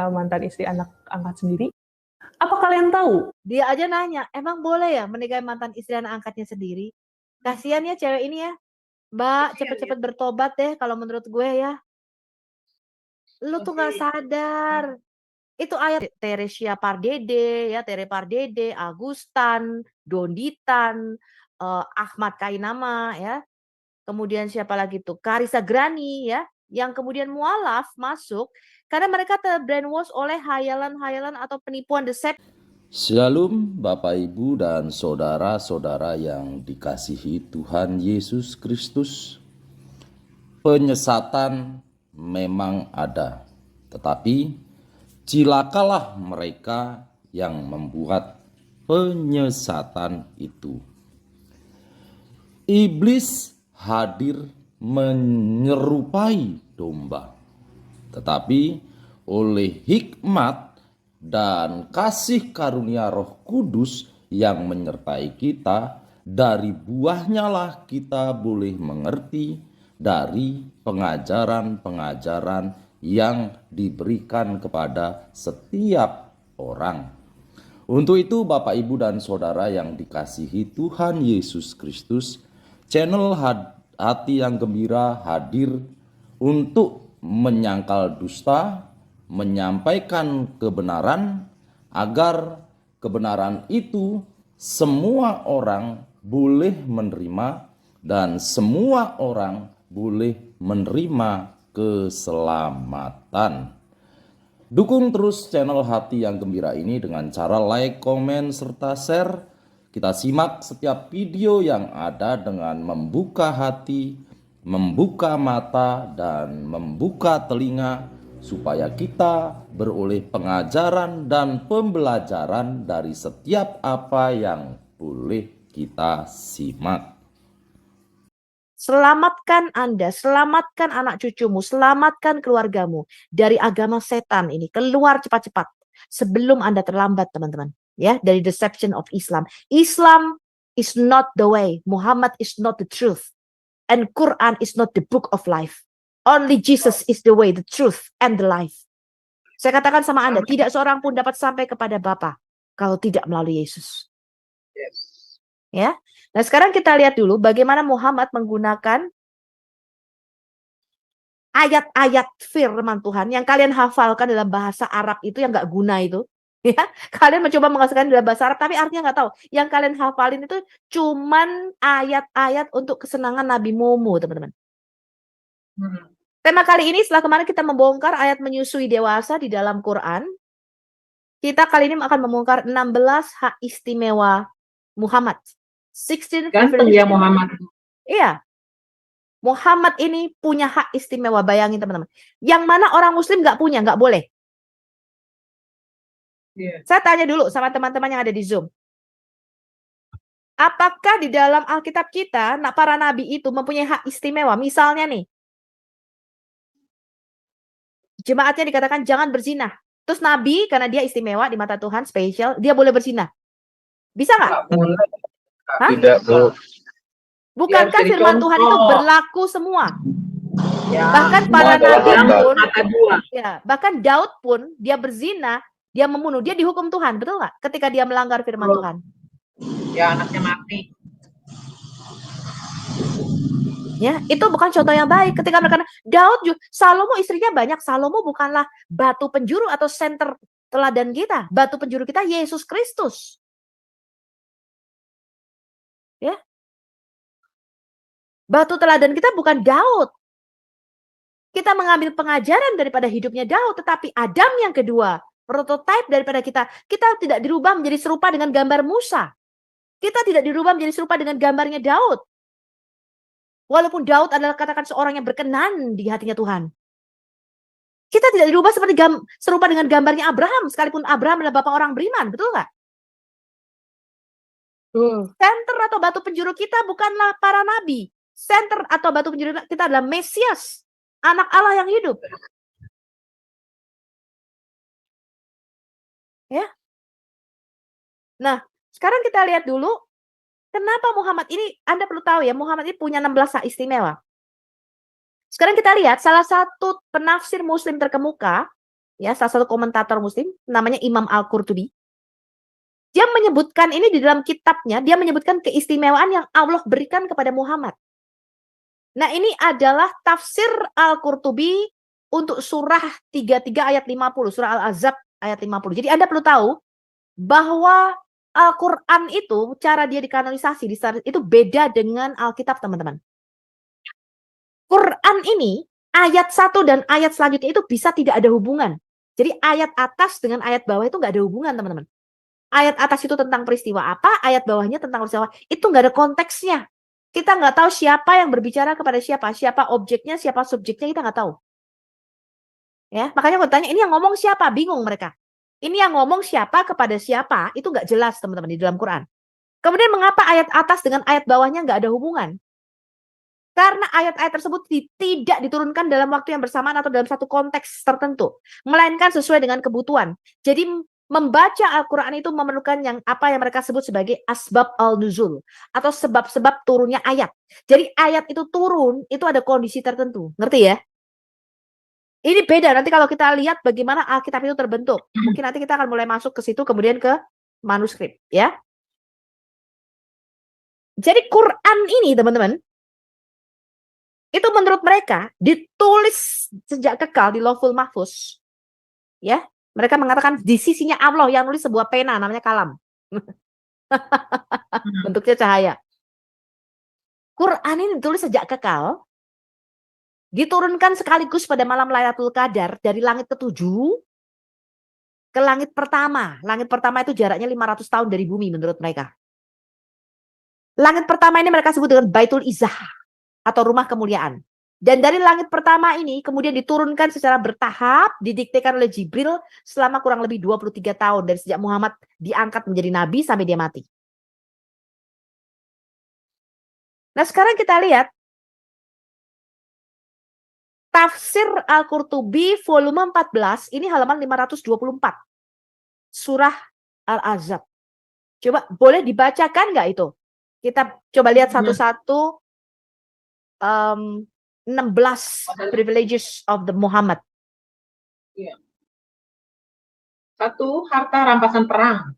mantan istri anak angkat sendiri. Apa kalian tahu? Dia aja nanya, emang boleh ya menikahi mantan istri anak angkatnya sendiri? Kasihan ya cewek ini ya. Mbak, cepet-cepet bertobat deh kalau menurut gue ya. Lu tuh gak sadar. Itu ayat Teresia Pardede, ya Tere Pardede, Agustan, Donditan, Ahmad Kainama, ya. Kemudian siapa lagi tuh? Karissa Grani, ya. Yang kemudian mualaf masuk karena mereka terbrainwash oleh hayalan-hayalan atau penipuan deception. Shalom Bapak Ibu dan saudara-saudara yang dikasihi Tuhan Yesus Kristus. Penyesatan memang ada, tetapi cilakalah mereka yang membuat penyesatan itu. Iblis hadir menyerupai domba, tetapi oleh hikmat dan kasih karunia Roh Kudus yang menyertai kita, dari buahnya lah kita boleh mengerti dari pengajaran-pengajaran yang diberikan kepada setiap orang. Untuk itu Bapak Ibu dan Saudara yang dikasihi Tuhan Yesus Kristus, channel Hati yang Gembira hadir untuk menyangkal dusta, menyampaikan kebenaran, agar kebenaran itu semua orang boleh menerima dan semua orang boleh menerima keselamatan. Dukung terus channel Hati yang Gembira ini dengan cara like, komen, serta share. Kita simak setiap video yang ada dengan membuka hati, membuka mata, dan membuka telinga, supaya kita beroleh pengajaran dan pembelajaran dari setiap apa yang boleh kita simak. Selamatkan Anda, selamatkan anak cucumu, selamatkan keluargamu dari agama setan ini. Keluar cepat-cepat sebelum Anda terlambat, teman-teman. Ya, dari deception of Islam. Islam is not the way. Muhammad is not the truth. And Quran is not the book of life. Only Jesus is the way, the truth, and the life. Saya katakan sama Anda, tidak seorang pun dapat sampai kepada Bapa kalau tidak melalui Yesus. Ya. Nah, sekarang kita lihat dulu bagaimana Muhammad menggunakan ayat-ayat firman Tuhan yang kalian hafalkan dalam bahasa Arab itu yang nggak guna itu. Ya, kalian mencoba mengasahkan dalam bahasa Arab tapi artinya nggak tahu. Yang kalian hafalin itu cuman ayat-ayat untuk kesenangan Nabi Momo, teman-teman. Tema kali ini setelah kemarin kita membongkar ayat menyusui dewasa di dalam Quran, kita kali ini akan membongkar 16 hak istimewa Muhammad. 16 Ganteng ya Muhammad. Iya. Muhammad ini punya hak istimewa, bayangin teman-teman. Yang mana orang muslim nggak punya, nggak boleh. Saya tanya dulu sama teman-teman yang ada di Zoom. Apakah di dalam Alkitab kita, para nabi itu mempunyai hak istimewa? Misalnya nih, jemaatnya dikatakan jangan berzina. Terus nabi, karena dia istimewa di mata Tuhan, spesial, dia boleh berzina. Bisa nggak? Tidak, Bu. Bukankah firman Tuhan itu berlaku semua? Ya, bahkan para nabi pun, ya, bahkan Daud pun dia berzina, dia membunuh, dia dihukum Tuhan, betul nggak? Ketika dia melanggar firman Tuhan. Ya, anaknya mati. Ya, itu bukan contoh yang baik. Ketika mereka Daud, Salomo istrinya banyak. Salomo bukanlah batu penjuru atau senter teladan kita. Batu penjuru kita Yesus Kristus. Ya. Batu teladan kita bukan Daud. Kita mengambil pengajaran daripada hidupnya Daud, tetapi Adam yang kedua, prototipe daripada kita. Kita tidak dirubah menjadi serupa dengan gambar Musa. Kita tidak dirubah menjadi serupa dengan gambarnya Daud. Walaupun Daud adalah katakan seorang yang berkenan di hatinya Tuhan. Kita tidak dirubah seperti serupa dengan gambarnya Abraham, sekalipun Abraham adalah bapak orang beriman, betul nggak? Center atau batu penjuru kita bukanlah para nabi. Center atau batu penjuru kita adalah Mesias, anak Allah yang hidup. Ya. Nah, sekarang kita lihat dulu kenapa Muhammad ini, Anda perlu tahu ya, Muhammad ini punya 16 hak istimewa. Sekarang kita lihat salah satu penafsir muslim terkemuka ya, salah satu komentator Muslim, namanya Imam Al-Qurtubi. Dia menyebutkan ini di dalam kitabnya, dia menyebutkan keistimewaan yang Allah berikan kepada Muhammad. Nah, ini adalah tafsir Al-Qurtubi untuk surah 33 ayat 50, surah Al-Ahzab ayat 50. Jadi Anda perlu tahu bahwa Al-Quran itu, cara dia dikanonisasi, itu beda dengan Alkitab, teman-teman. Quran ini, ayat 1 dan ayat selanjutnya itu bisa tidak ada hubungan. Jadi ayat atas dengan ayat bawah itu nggak ada hubungan, teman-teman. Ayat atas itu tentang peristiwa apa, ayat bawahnya tentang peristiwa itu nggak ada konteksnya. Kita nggak tahu siapa yang berbicara kepada siapa objeknya, siapa subjeknya, kita nggak tahu. Ya, makanya aku tanya, ini yang ngomong siapa? Bingung mereka. Ini yang ngomong siapa kepada siapa, itu nggak jelas, teman-teman, di dalam Quran. Kemudian mengapa ayat atas dengan ayat bawahnya nggak ada hubungan? Karena ayat-ayat tersebut tidak diturunkan dalam waktu yang bersamaan atau dalam satu konteks tertentu, melainkan sesuai dengan kebutuhan. Jadi membaca Al-Quran itu memerlukan yang mereka sebut sebagai asbab al-nuzul, atau sebab-sebab turunnya ayat. Jadi ayat itu turun, itu ada kondisi tertentu. Ngerti ya? Ini beda nanti kalau kita lihat bagaimana Alkitab itu terbentuk. Mungkin nanti kita akan mulai masuk ke situ, kemudian ke manuskrip, ya. Jadi Quran ini, teman-teman, itu menurut mereka ditulis sejak kekal di Lauhul Mahfuz. Ya, mereka mengatakan di sisinya Allah yang nulis sebuah pena namanya kalam. Bentuknya cahaya. Quran ini ditulis sejak kekal, diturunkan sekaligus pada malam Lailatul Qadar dari langit ke-7 ke langit pertama. Langit pertama itu jaraknya 500 tahun dari bumi menurut mereka. Langit pertama ini mereka sebut dengan Baitul Izzah atau rumah kemuliaan. Dan dari langit pertama ini kemudian diturunkan secara bertahap, didiktekan oleh Jibril selama kurang lebih 23 tahun dari sejak Muhammad diangkat menjadi nabi sampai dia mati. Nah, sekarang kita lihat Tafsir Al-Qurtubi volume 14, ini halaman 524. Surah Al-Ahzab. Coba boleh dibacakan nggak itu? Kita coba lihat satu-satu 16 privileges of the Muhammad. Iya. 1, harta rampasan perang.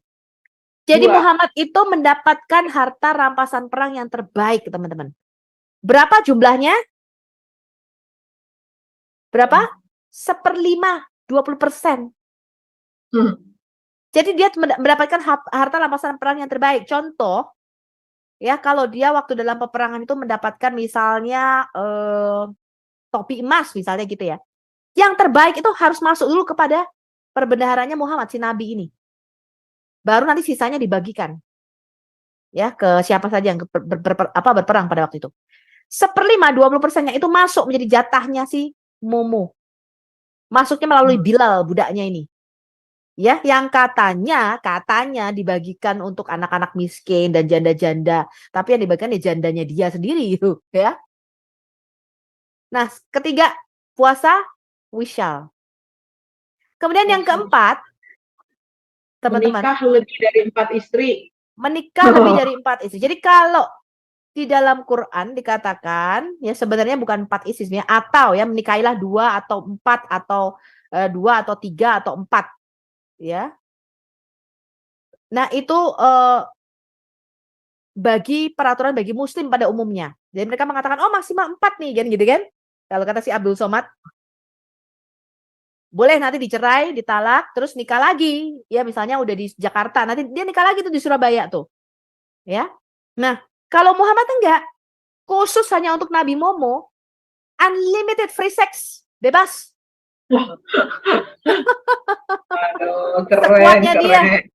Jadi 2, Muhammad itu mendapatkan harta rampasan perang yang terbaik, teman-teman. Berapa jumlahnya? Berapa? 1/5, 20%. Jadi dia mendapatkan harta rampasan perang yang terbaik. Contoh, ya, kalau dia waktu dalam peperangan itu mendapatkan misalnya topi emas misalnya gitu ya. Yang terbaik itu harus masuk dulu kepada perbendaharanya Muhammad, si Nabi ini. Baru nanti sisanya dibagikan. Ya, ke siapa saja yang berperang pada waktu itu. 1/5, 20%-nya itu masuk menjadi jatahnya si Momo. Masuknya melalui Bilal, budaknya ini. Ya, yang katanya dibagikan untuk anak-anak miskin dan janda-janda, tapi yang dibagikan ya jandanya dia sendiri itu, ya. Nah, ketiga, puasa Wishal. Kemudian yang keempat, teman-teman, menikah lebih dari 4 istri. Menikah lebih dari 4 istri. Jadi kalau di dalam Quran dikatakan ya sebenarnya bukan 4 istri ya, atau ya menikahilah 2 atau 4 atau 2 atau 3 atau 4. Ya. Nah, itu bagi peraturan bagi muslim pada umumnya. Jadi mereka mengatakan, oh maksimal 4 nih, kan gitu kan. Kalau kata si Abdul Somad, boleh nanti dicerai, ditalak, terus nikah lagi. Ya misalnya udah di Jakarta, nanti dia nikah lagi tuh di Surabaya tuh. Ya. Nah, kalau Muhammad enggak, khusus hanya untuk Nabi Momo, unlimited free sex, bebas. Aduh, keren. Dia.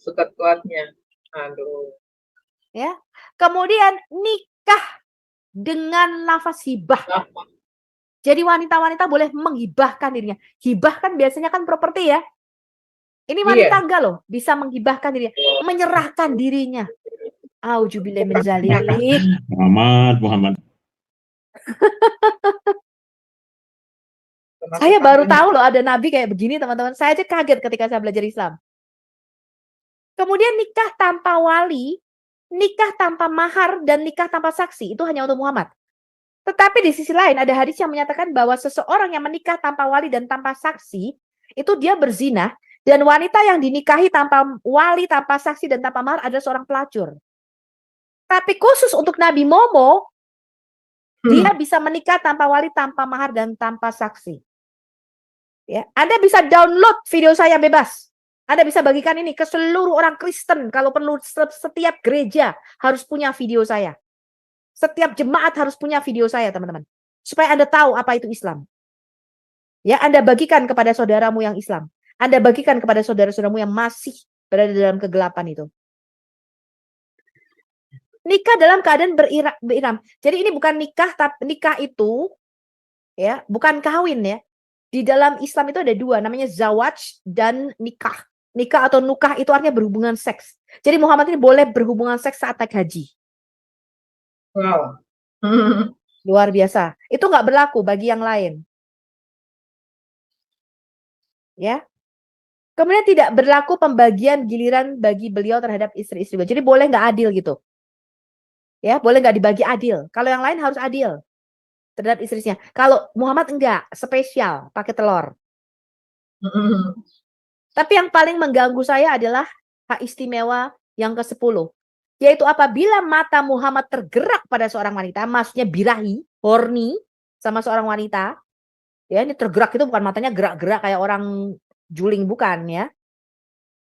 Suka kuatnya. Aduh. Ya. Kemudian nikah dengan lafaz hibah. Jadi wanita-wanita boleh menghibahkan dirinya. Hibah kan biasanya kan properti ya. Ini wanita enggak loh, bisa menghibahkan dirinya, menyerahkan dirinya. Auzubillahi min dzalik. Muhammad. Saya baru tahu loh ada nabi kayak begini, teman-teman. Saya aja kaget ketika saya belajar Islam. Kemudian nikah tanpa wali, nikah tanpa mahar, dan nikah tanpa saksi itu hanya untuk Muhammad. Tetapi di sisi lain ada hadis yang menyatakan bahwa seseorang yang menikah tanpa wali dan tanpa saksi itu dia berzina, dan wanita yang dinikahi tanpa wali, tanpa saksi, dan tanpa mahar adalah seorang pelacur. Tapi khusus untuk Nabi Momo, dia bisa menikah tanpa wali, tanpa mahar, dan tanpa saksi. Ya, Anda bisa download video saya bebas. Anda bisa bagikan ini ke seluruh orang Kristen. Kalau perlu, setiap gereja harus punya video saya. Setiap jemaat harus punya video saya, teman-teman. Supaya Anda tahu apa itu Islam. Ya, Anda bagikan kepada saudaramu yang Islam. Anda bagikan kepada saudara-saudaramu yang masih berada dalam kegelapan itu. Nikah dalam keadaan beriram. Jadi ini bukan nikah, tapi nikah itu ya, bukan kawin ya. Di dalam Islam itu ada dua, namanya zawaj dan nikah. Nikah atau nukah itu artinya berhubungan seks. Jadi Muhammad ini boleh berhubungan seks saat naik haji. Wow. Luar biasa. Itu nggak berlaku bagi yang lain. Ya. Kemudian tidak berlaku pembagian giliran bagi beliau terhadap istri-istri beliau. Jadi boleh nggak adil gitu. Ya, boleh nggak dibagi adil. Kalau yang lain harus adil terhadap istrinya. Kalau Muhammad enggak, spesial, pakai telur. Tapi yang paling mengganggu saya adalah hak istimewa yang ke-10. Yaitu apabila mata Muhammad tergerak pada seorang wanita, maksudnya birahi, horny, sama seorang wanita. Ya, ini tergerak itu bukan matanya gerak-gerak kayak orang juling, bukan ya.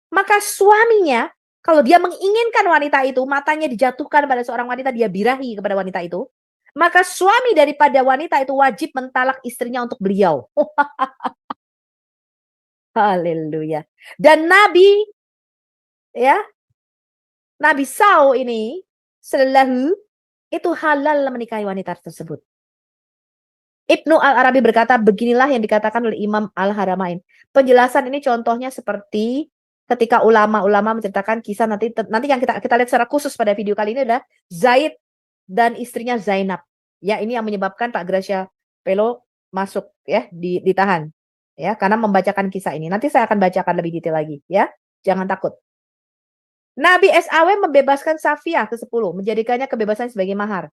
Maka suaminya, kalau dia menginginkan wanita itu, matanya dijatuhkan pada seorang wanita, dia birahi kepada wanita itu, maka suami daripada wanita itu wajib mentalak istrinya untuk beliau. Haleluya. Dan Nabi, ya, Nabi SAW ini, sallallahu, itu halal menikahi wanita tersebut. Ibnu Al-Arabi berkata, beginilah yang dikatakan oleh Imam Al-Haramain. Penjelasan ini contohnya seperti ketika ulama-ulama menceritakan kisah nanti yang kita lihat secara khusus pada video kali ini adalah Zaid dan istrinya Zainab. Ya, ini yang menyebabkan Pak Gracia Pelo masuk ya, ditahan. Ya, karena membacakan kisah ini. Nanti saya akan bacakan lebih detail lagi ya. Jangan takut. Nabi SAW membebaskan Safiyah ke-10, menjadikannya kebebasan sebagai mahar.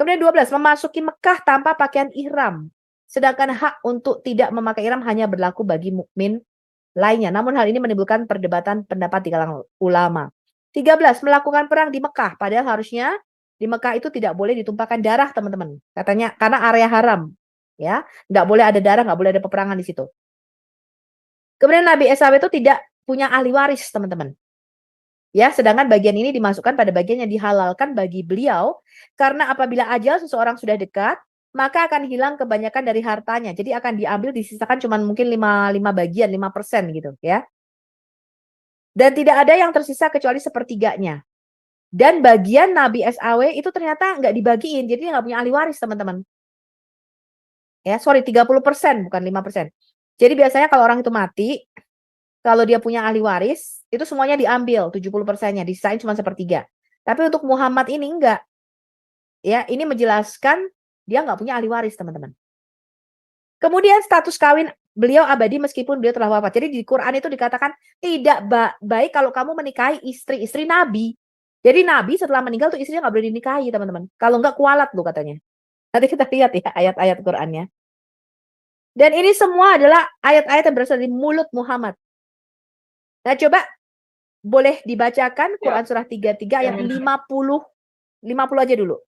Kemudian 12, memasuki Mekah tanpa pakaian ihram. Sedangkan hak untuk tidak memakai ihram hanya berlaku bagi mukmin lainnya. Namun hal ini menimbulkan perdebatan pendapat di kalangan ulama. 13, melakukan perang di Mekah. Padahal harusnya di Mekah itu tidak boleh ditumpahkan darah, teman-teman. Katanya karena area haram. Ya, nggak boleh ada darah, nggak boleh ada peperangan di situ. Kemudian Nabi SAW itu tidak punya ahli waris, teman-teman. Ya, sedangkan bagian ini dimasukkan pada bagian yang dihalalkan bagi beliau karena apabila ajal seseorang sudah dekat, maka akan hilang kebanyakan dari hartanya. Jadi akan diambil, disisakan cuma mungkin 5 bagian, 5% gitu ya. Dan tidak ada yang tersisa kecuali sepertiganya. Dan bagian Nabi SAW itu ternyata nggak dibagiin, jadi dia nggak punya ahli waris, teman-teman. Ya, sorry, 30%, bukan 5%. Jadi biasanya kalau orang itu mati, kalau dia punya ahli waris, itu semuanya diambil, 70%-nya, disisain cuma sepertiga. Tapi untuk Muhammad ini enggak. Ya, ini menjelaskan dia nggak punya ahli waris, teman-teman. Kemudian status kawin beliau abadi meskipun beliau telah wafat. Jadi di Quran itu dikatakan tidak baik kalau kamu menikahi istri-istri Nabi. Jadi Nabi setelah meninggal tuh istrinya nggak boleh dinikahi, teman-teman. Kalau nggak kualat loh katanya. Nanti kita lihat ya ayat-ayat Qurannya. Dan ini semua adalah ayat-ayat yang berasal dari mulut Muhammad. Nah, coba boleh dibacakan Quran surah 33 ayat 50 aja dulu.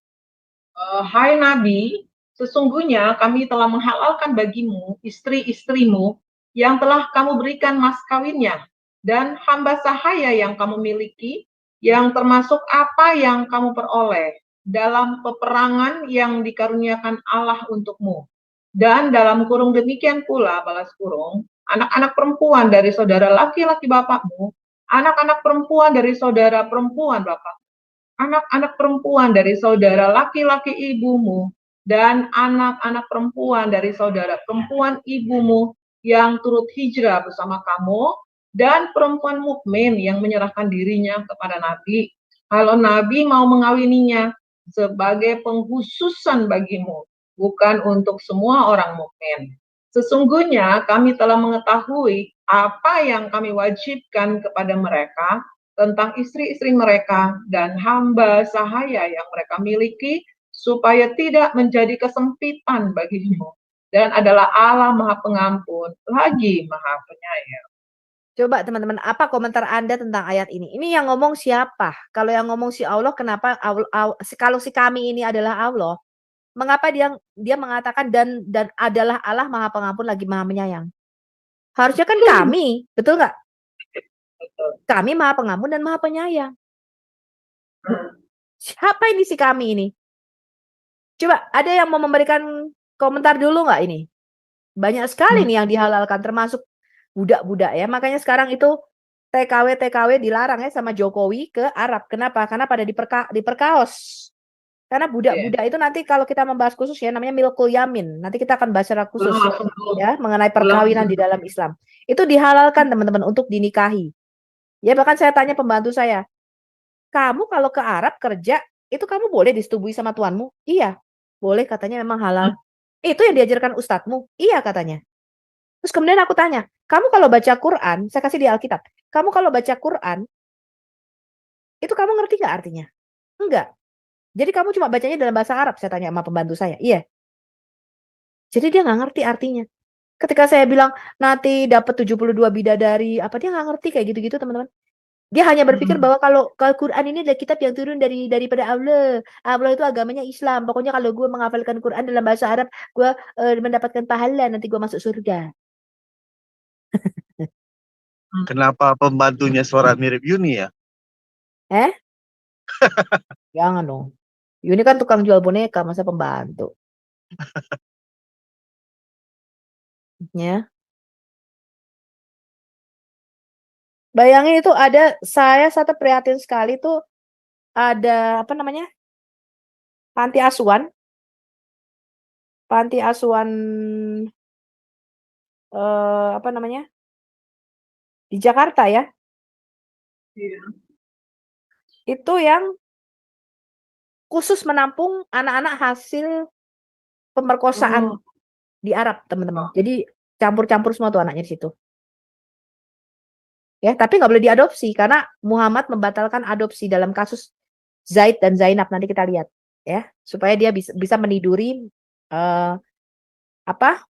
Hai Nabi, sesungguhnya kami telah menghalalkan bagimu istri-istrimu yang telah kamu berikan mas kawinnya dan hamba sahaya yang kamu miliki, yang termasuk apa yang kamu peroleh dalam peperangan yang dikaruniakan Allah untukmu. Dan dalam kurung demikian pula, balas kurung, anak-anak perempuan dari saudara laki-laki bapakmu, anak-anak perempuan dari saudara perempuan bapak, anak-anak perempuan dari saudara laki-laki ibumu, dan anak-anak perempuan dari saudara perempuan ibumu yang turut hijrah bersama kamu, dan perempuan mukmin yang menyerahkan dirinya kepada Nabi, kalau Nabi mau mengawininya sebagai penghususan bagimu, bukan untuk semua orang mukmin. Sesungguhnya kami telah mengetahui apa yang kami wajibkan kepada mereka tentang istri-istri mereka dan hamba sahaya yang mereka miliki, supaya tidak menjadi kesempitan bagimu dan adalah Allah Maha Pengampun, lagi Maha Penyayang. Coba teman-teman, apa komentar Anda tentang ayat ini? Ini yang ngomong siapa? Kalau yang ngomong si Allah, kenapa kalau si kami ini adalah Allah, mengapa dia mengatakan dan adalah Allah Maha Pengampun lagi Maha Penyayang? Harusnya kan kami, betul nggak? Kami Maha Pengampun dan Maha Penyayang. Siapa ini si kami ini? Coba ada yang mau memberikan komentar dulu nggak ini? Banyak sekali nih yang dihalalkan, termasuk budak-budak ya. Makanya sekarang itu TKW dilarang ya sama Jokowi ke Arab. Kenapa? Karena pada diperkaos. Karena budak-budak itu nanti kalau kita membahas khusus ya namanya milkul yamin. Nanti kita akan bahas secara khusus ya mengenai perkawinan di dalam Islam. Itu dihalalkan teman-teman untuk dinikahi. Ya bahkan saya tanya pembantu saya, kamu kalau ke Arab kerja itu kamu boleh disetubui sama tuanmu? Iya, boleh katanya memang halal. Itu yang diajarkan ustadzmu? Iya katanya. Terus kemudian aku tanya, kamu kalau baca Quran, saya kasih di Alkitab, kamu kalau baca Quran, itu kamu ngerti nggak artinya? Enggak. Jadi kamu cuma bacanya dalam bahasa Arab, saya tanya sama pembantu saya. Iya. Jadi dia nggak ngerti artinya. Ketika saya bilang, nanti dapat 72 bidadari, apa dia nggak ngerti kayak gitu-gitu teman-teman. Dia hanya berpikir bahwa kalau Quran ini adalah kitab yang turun daripada Allah. Allah itu agamanya Islam. Pokoknya kalau gue menghafalkan Quran dalam bahasa Arab, gue mendapatkan pahala, nanti gue masuk surga. Kenapa pembantunya suara mirip Yuni ya? Jangan dong. Yuni kan tukang jual boneka, masa pembantu. Ya. Bayangin itu saya satu prihatin sekali tuh ada apa namanya? Panti asuhan apa namanya? Di Jakarta ya. Iya. Itu yang khusus menampung anak-anak hasil pemerkosaan di Arab, teman-teman. Jadi campur-campur semua tuh anaknya di situ. Ya, tapi nggak boleh diadopsi karena Muhammad membatalkan adopsi dalam kasus Zaid dan Zainab, nanti kita lihat ya, supaya dia bisa meniduri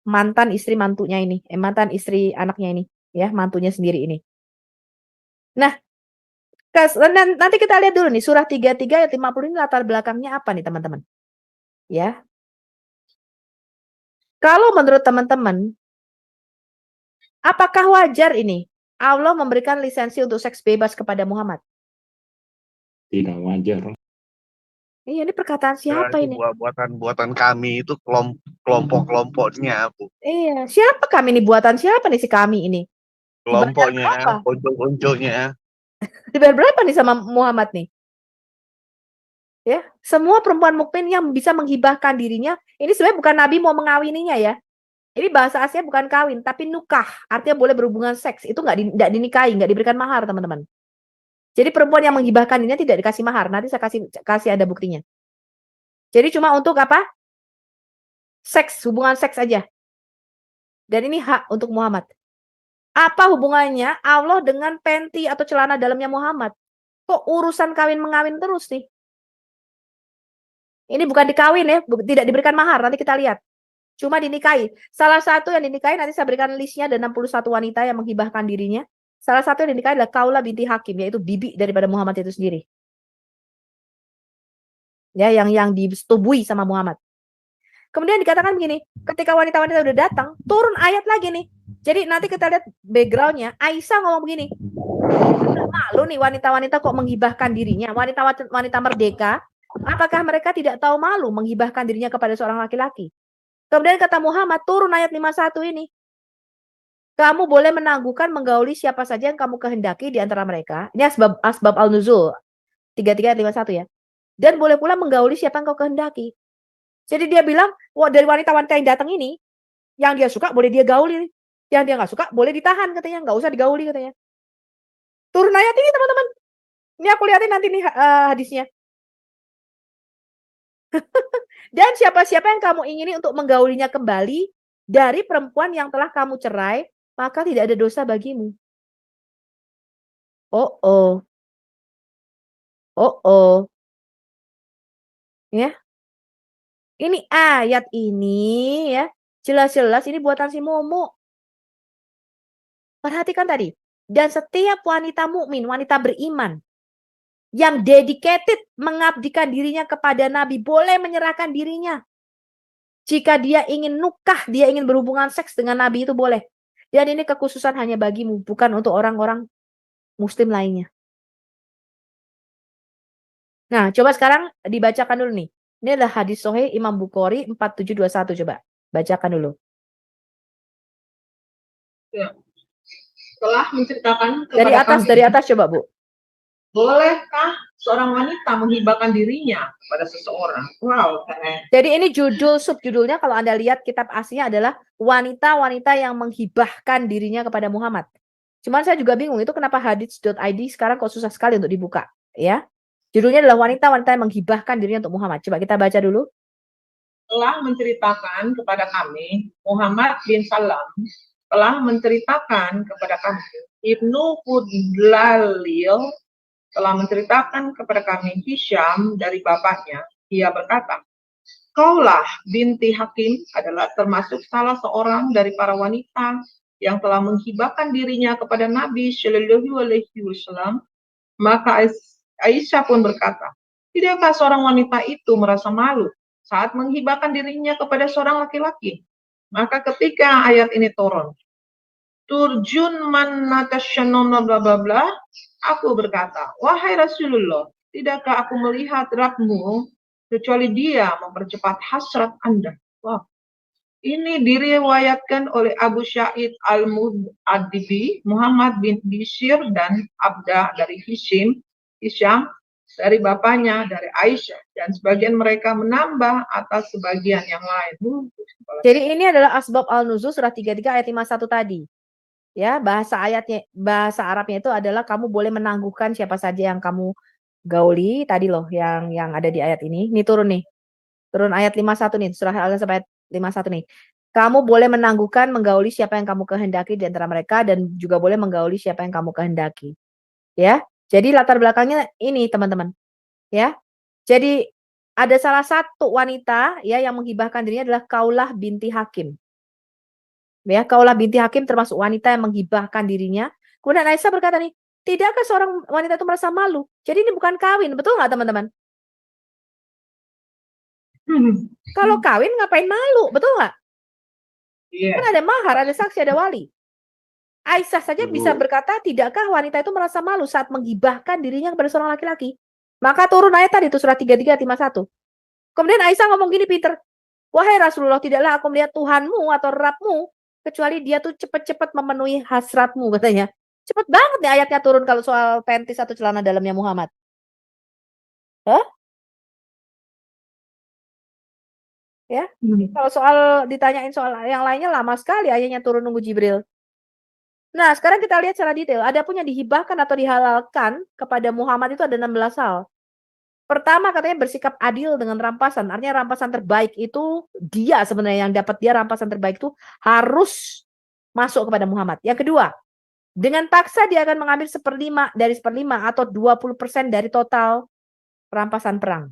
mantan istri mantunya ini, mantan istri anaknya ini, ya, mantunya sendiri ini. Nah, nanti kita lihat dulu nih surah 33 ayat 50 ini latar belakangnya apa nih teman-teman? Ya. Kalau menurut teman-teman, apakah wajar ini Allah memberikan lisensi untuk seks bebas kepada Muhammad? Tidak wajar. Iya, ini perkataan siapa ini? Buatan kami itu kelompok-kelompoknya, Bu. Iya, siapa kami ini? Buatan siapa nih si kami ini? Kelompoknya, unjuk-unjuknya. Dibayar berapa nih sama Muhammad nih? Ya, semua perempuan mukmin yang bisa menghibahkan dirinya, ini sebenarnya bukan Nabi mau mengawininya ya. Ini bahasa Asia bukan kawin, tapi nukah, artinya boleh berhubungan seks. Itu nggak dinikahi, nggak diberikan mahar, teman-teman. Jadi perempuan yang menghibahkan dirinya tidak dikasih mahar. Nanti saya kasih ada buktinya. Jadi cuma untuk apa? Seks, hubungan seks aja. Dan ini hak untuk Muhammad. Apa hubungannya Allah dengan panty atau celana dalamnya Muhammad? Kok urusan kawin-mengawin terus nih? Ini bukan dikawin ya, tidak diberikan mahar, nanti kita lihat. Cuma dinikahi. Salah satu yang dinikahi, nanti saya berikan listnya, ada 61 wanita yang menghibahkan dirinya. Salah satu yang dinikahi adalah Khawlah binti Hakim, yaitu bibi daripada Muhammad itu sendiri. Ya, yang disetubui sama Muhammad. Kemudian dikatakan begini, ketika wanita-wanita udah datang, turun ayat lagi nih. Jadi nanti kita lihat backgroundnya, Aisyah ngomong begini, malu nih wanita-wanita kok menghibahkan dirinya, wanita merdeka, apakah mereka tidak tahu malu menghibahkan dirinya kepada seorang laki-laki? Kemudian kata Muhammad, turun ayat 51 ini. Kamu boleh menangguhkan menggauli siapa saja yang kamu kehendaki di antara mereka. Ini asbab al-nuzul. 33 ayat 51 ya. Dan boleh pula menggauli siapa yang kau kehendaki. Jadi dia bilang, wah dari wanita-wanita yang datang ini, yang dia suka boleh dia gauli. Yang dia nggak suka boleh ditahan katanya. Nggak usah digauli katanya. Turun ayat ini teman-teman. Ini aku lihatin nanti nih hadisnya. Dan siapa-siapa yang kamu ingini untuk menggaulinya kembali dari perempuan yang telah kamu cerai, maka tidak ada dosa bagimu. Oh. Ya. Ini ayat ini ya. Jelas-jelas ini buatan si Momo. Perhatikan tadi. Dan setiap wanita mukmin, wanita beriman yang dedicated mengabdikan dirinya kepada Nabi boleh menyerahkan dirinya. Jika dia ingin nukah, dia ingin berhubungan seks dengan Nabi itu boleh. Dan ini kekhususan hanya bagimu, bukan untuk orang-orang Muslim lainnya. Nah, coba sekarang dibacakan dulu nih. Ini adalah hadis sahih Imam Bukhari 4721. Coba bacakan dulu. Ya. Telah menceritakan Dari kepada atas, kami, dari atas coba Bu. bolehkah seorang wanita menghibahkan dirinya kepada seseorang? Wow, keren. Jadi ini subjudulnya kalau Anda lihat kitab aslinya adalah wanita-wanita yang menghibahkan dirinya kepada Muhammad. Cuman saya juga bingung itu kenapa hadits.id sekarang kok susah sekali untuk dibuka, ya. Judulnya adalah wanita-wanita yang menghibahkan dirinya untuk Muhammad. Coba kita baca dulu. Telah menceritakan kepada kami, Muhammad bin Salam telah menceritakan kepada kami, Ibnu Fudlalil telah menceritakan kepada kami Hisham dari bapaknya. Ia berkata, Kaulah binti Hakim adalah termasuk salah seorang dari para wanita yang telah menghibahkan dirinya kepada Nabi Shallallahu Alaihi Wasallam. Maka Aisyah pun berkata, tidakkah seorang wanita itu merasa malu saat menghibahkan dirinya kepada seorang laki-laki? Maka ketika ayat ini turun, turjun man natasyanona bla bla bla, aku berkata, wahai Rasulullah, tidakkah aku melihat Rabbmu kecuali dia mempercepat hasrat Anda? Wah, ini diriwayatkan oleh Abu Sa'id al-Mu'addibi, Muhammad bin Bishr dan Abda dari Hisham dari bapaknya dari Aisyah, dan sebagian mereka menambah atas sebagian yang lain. Jadi ini adalah asbab al-nuzul surah 33 ayat 51 tadi. Ya, bahasa Arabnya itu adalah kamu boleh menangguhkan siapa saja yang kamu gauli tadi loh yang ada di ayat ini. Ini turun nih. Turun ayat 51 nih, surah Al-Ahzab ayat 51 nih. Kamu boleh menangguhkan menggauli siapa yang kamu kehendaki di antara mereka dan juga boleh menggauli siapa yang kamu kehendaki. Ya. Jadi latar belakangnya ini, teman-teman. Ya. Jadi ada salah satu wanita ya yang menghibahkan dirinya adalah Kaulah binti Hakim. Ya, Kaulah binti Hakim termasuk wanita yang menghibahkan dirinya. Kemudian Aisyah berkata nih, tidakkah seorang wanita itu merasa malu? Jadi ini bukan kawin, betul nggak teman-teman? Kalau kawin ngapain malu, betul nggak? Yeah. Kan ada mahar, ada saksi, ada wali. Aisyah saja bisa berkata, tidakkah wanita itu merasa malu saat menghibahkan dirinya kepada seorang laki-laki? Maka turun ayat tadi itu surah 33 ayat 51. Kemudian Aisyah ngomong gini, Peter, wahai Rasulullah, tidaklah aku melihat Tuhanmu atau Rabbmu kecuali dia tuh cepat-cepat memenuhi hasratmu, katanya. Cepet banget nih ayatnya turun kalau soal panties atau celana dalamnya Muhammad. Hah? Ya, kalau soal ditanyain soal yang lainnya lama sekali ayatnya turun nunggu Jibril. Nah, sekarang kita lihat secara detail. Adapun yang dihibahkan atau dihalalkan kepada Muhammad itu ada 16 hal. Pertama katanya bersikap adil dengan rampasan. Artinya rampasan terbaik itu dia sebenarnya yang dapat dia rampasan terbaik itu harus masuk kepada Muhammad. Yang kedua, dengan paksa dia akan mengambil 1/5 dari 1/5 atau 20% dari total rampasan perang.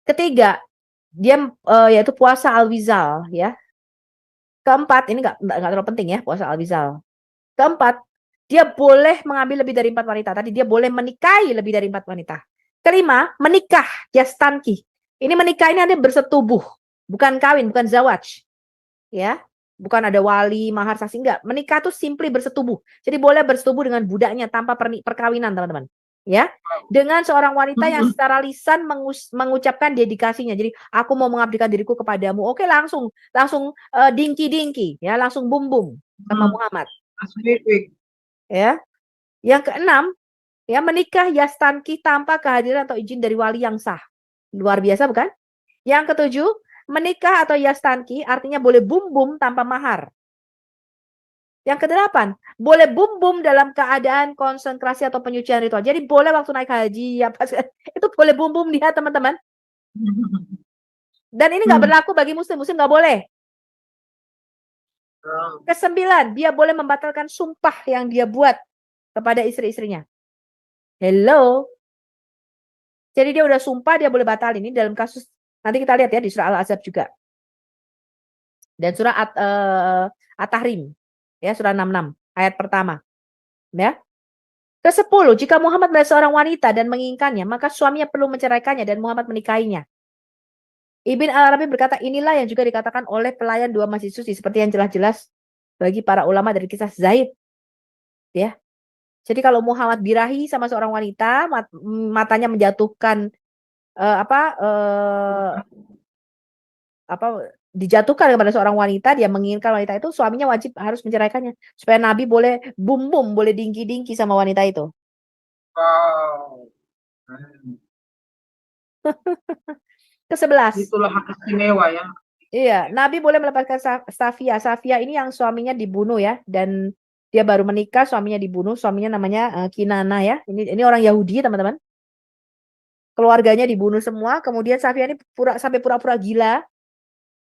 Ketiga, dia yaitu puasa al-wizal ya. Keempat, ini nggak terlalu penting ya puasa al-wizal. Keempat, dia boleh mengambil lebih dari 4 wanita. Tadi dia boleh menikahi lebih dari 4 wanita. Kelima, menikah, yastanki. Ini menikah ini ada bersetubuh, bukan kawin, bukan zawaj. Ya, bukan ada wali, mahar, saksi, enggak. Menikah tuh simply bersetubuh. Jadi boleh bersetubuh dengan budaknya tanpa perkawinan, teman-teman. Ya, dengan seorang wanita yang secara lisan mengucapkan dedikasinya. Jadi aku mau mengabdikan diriku kepadamu. Oke, langsung dingki-dingki, ya, langsung bum-bum sama Muhammad. Ya. Yang keenam, ya, menikah yastanki tanpa kehadiran atau izin dari wali yang sah. Luar biasa bukan? Yang ketujuh, menikah atau yastanki artinya boleh bum-bum tanpa mahar. Yang kedelapan, boleh bum-bum dalam keadaan konsentrasi atau penyucian ritual. Jadi boleh waktu naik haji, apa itu boleh bum-bum dia, teman-teman. Dan ini nggak berlaku bagi muslim nggak boleh. Kesembilan, dia boleh membatalkan sumpah yang dia buat kepada istri-istrinya. Hello. Jadi dia udah sumpah, dia boleh batalin. Ini dalam kasus, nanti kita lihat ya di surah Al-Ahzab juga. Dan surah At-Tahrim, ya, surah 66 ayat pertama, ya. Ke-10, jika Muhammad melihat seorang wanita dan menginginkannya, maka suaminya perlu menceraikannya dan Muhammad menikahinya. Ibn al-Arabi berkata, inilah yang juga dikatakan oleh pelayan dua masjid suci, seperti yang jelas-jelas bagi para ulama dari kisah Zaid, ya. Jadi kalau Muhammad birahi sama seorang wanita, matanya menjatuhkan dijatuhkan kepada seorang wanita, dia menginginkan wanita itu, suaminya wajib harus menceraikannya supaya Nabi boleh bum-bum, boleh dingki-dingki sama wanita itu. Wow. Ke-11. Itulah hak istimewa ya. Iya, Nabi boleh melepaskan Safia. Safia ini yang suaminya dibunuh ya, dan dia baru menikah, suaminya dibunuh, suaminya namanya Kinana ya. Ini orang Yahudi, teman-teman. Keluarganya dibunuh semua, kemudian Safia ini sampai pura-pura gila.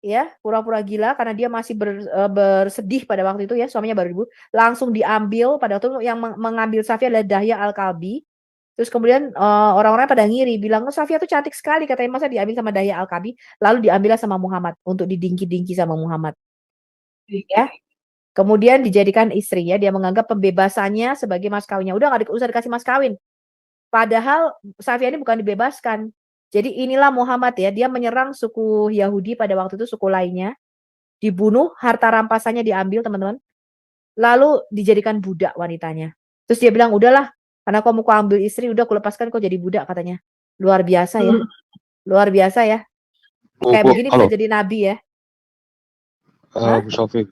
Ya, pura-pura gila karena dia masih bersedih pada waktu itu ya, suaminya baru dibunuh, langsung diambil. Pada waktu itu yang mengambil Safia adalah Dahya Al-Kalbi. Terus kemudian orang-orang pada ngiri, bilang, oh, Safia tuh cantik sekali, katanya, masa diambil sama Dahya Al-Kalbi, lalu diambillah sama Muhammad untuk didingki-dingki sama Muhammad. Ya. Kemudian dijadikan istri ya, dia menganggap pembebasannya sebagai mas kawinnya. Udah nggak usah dikasih mas kawin. Padahal Safia ini bukan dibebaskan. Jadi inilah Muhammad ya, dia menyerang suku Yahudi pada waktu itu, suku lainnya, dibunuh, harta rampasannya diambil, teman-teman. Lalu dijadikan budak wanitanya. Terus dia bilang, udahlah, karena kau mau ambil istri, udah aku lepaskan kau jadi budak, katanya. Luar biasa ya. Luar biasa ya. Kayak begini bisa jadi nabi ya. Bu Sofi.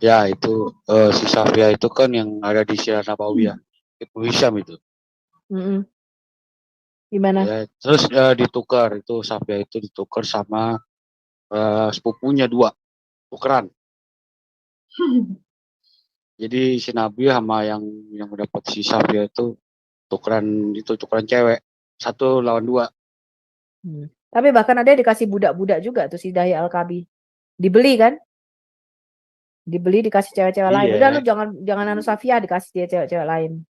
Ya, itu si Safia itu kan yang ada di Sirah Nabawiyah. Ibnu Hisham itu. Gimana? Ya, terus ditukar, itu Safia itu ditukar sama sepupunya dua. Tukeran. Jadi si Nabi sama yang mendapat si Safia itu tukeran cewek, 1 lawan 2. Tapi bahkan ada yang dikasih budak-budak juga tuh si Dahya Al-Kalbi. Dibeli kan? Dibeli, dikasih cewek-cewek lain. Udah lu jangan anu Safia, dikasih dia cewek-cewek lain.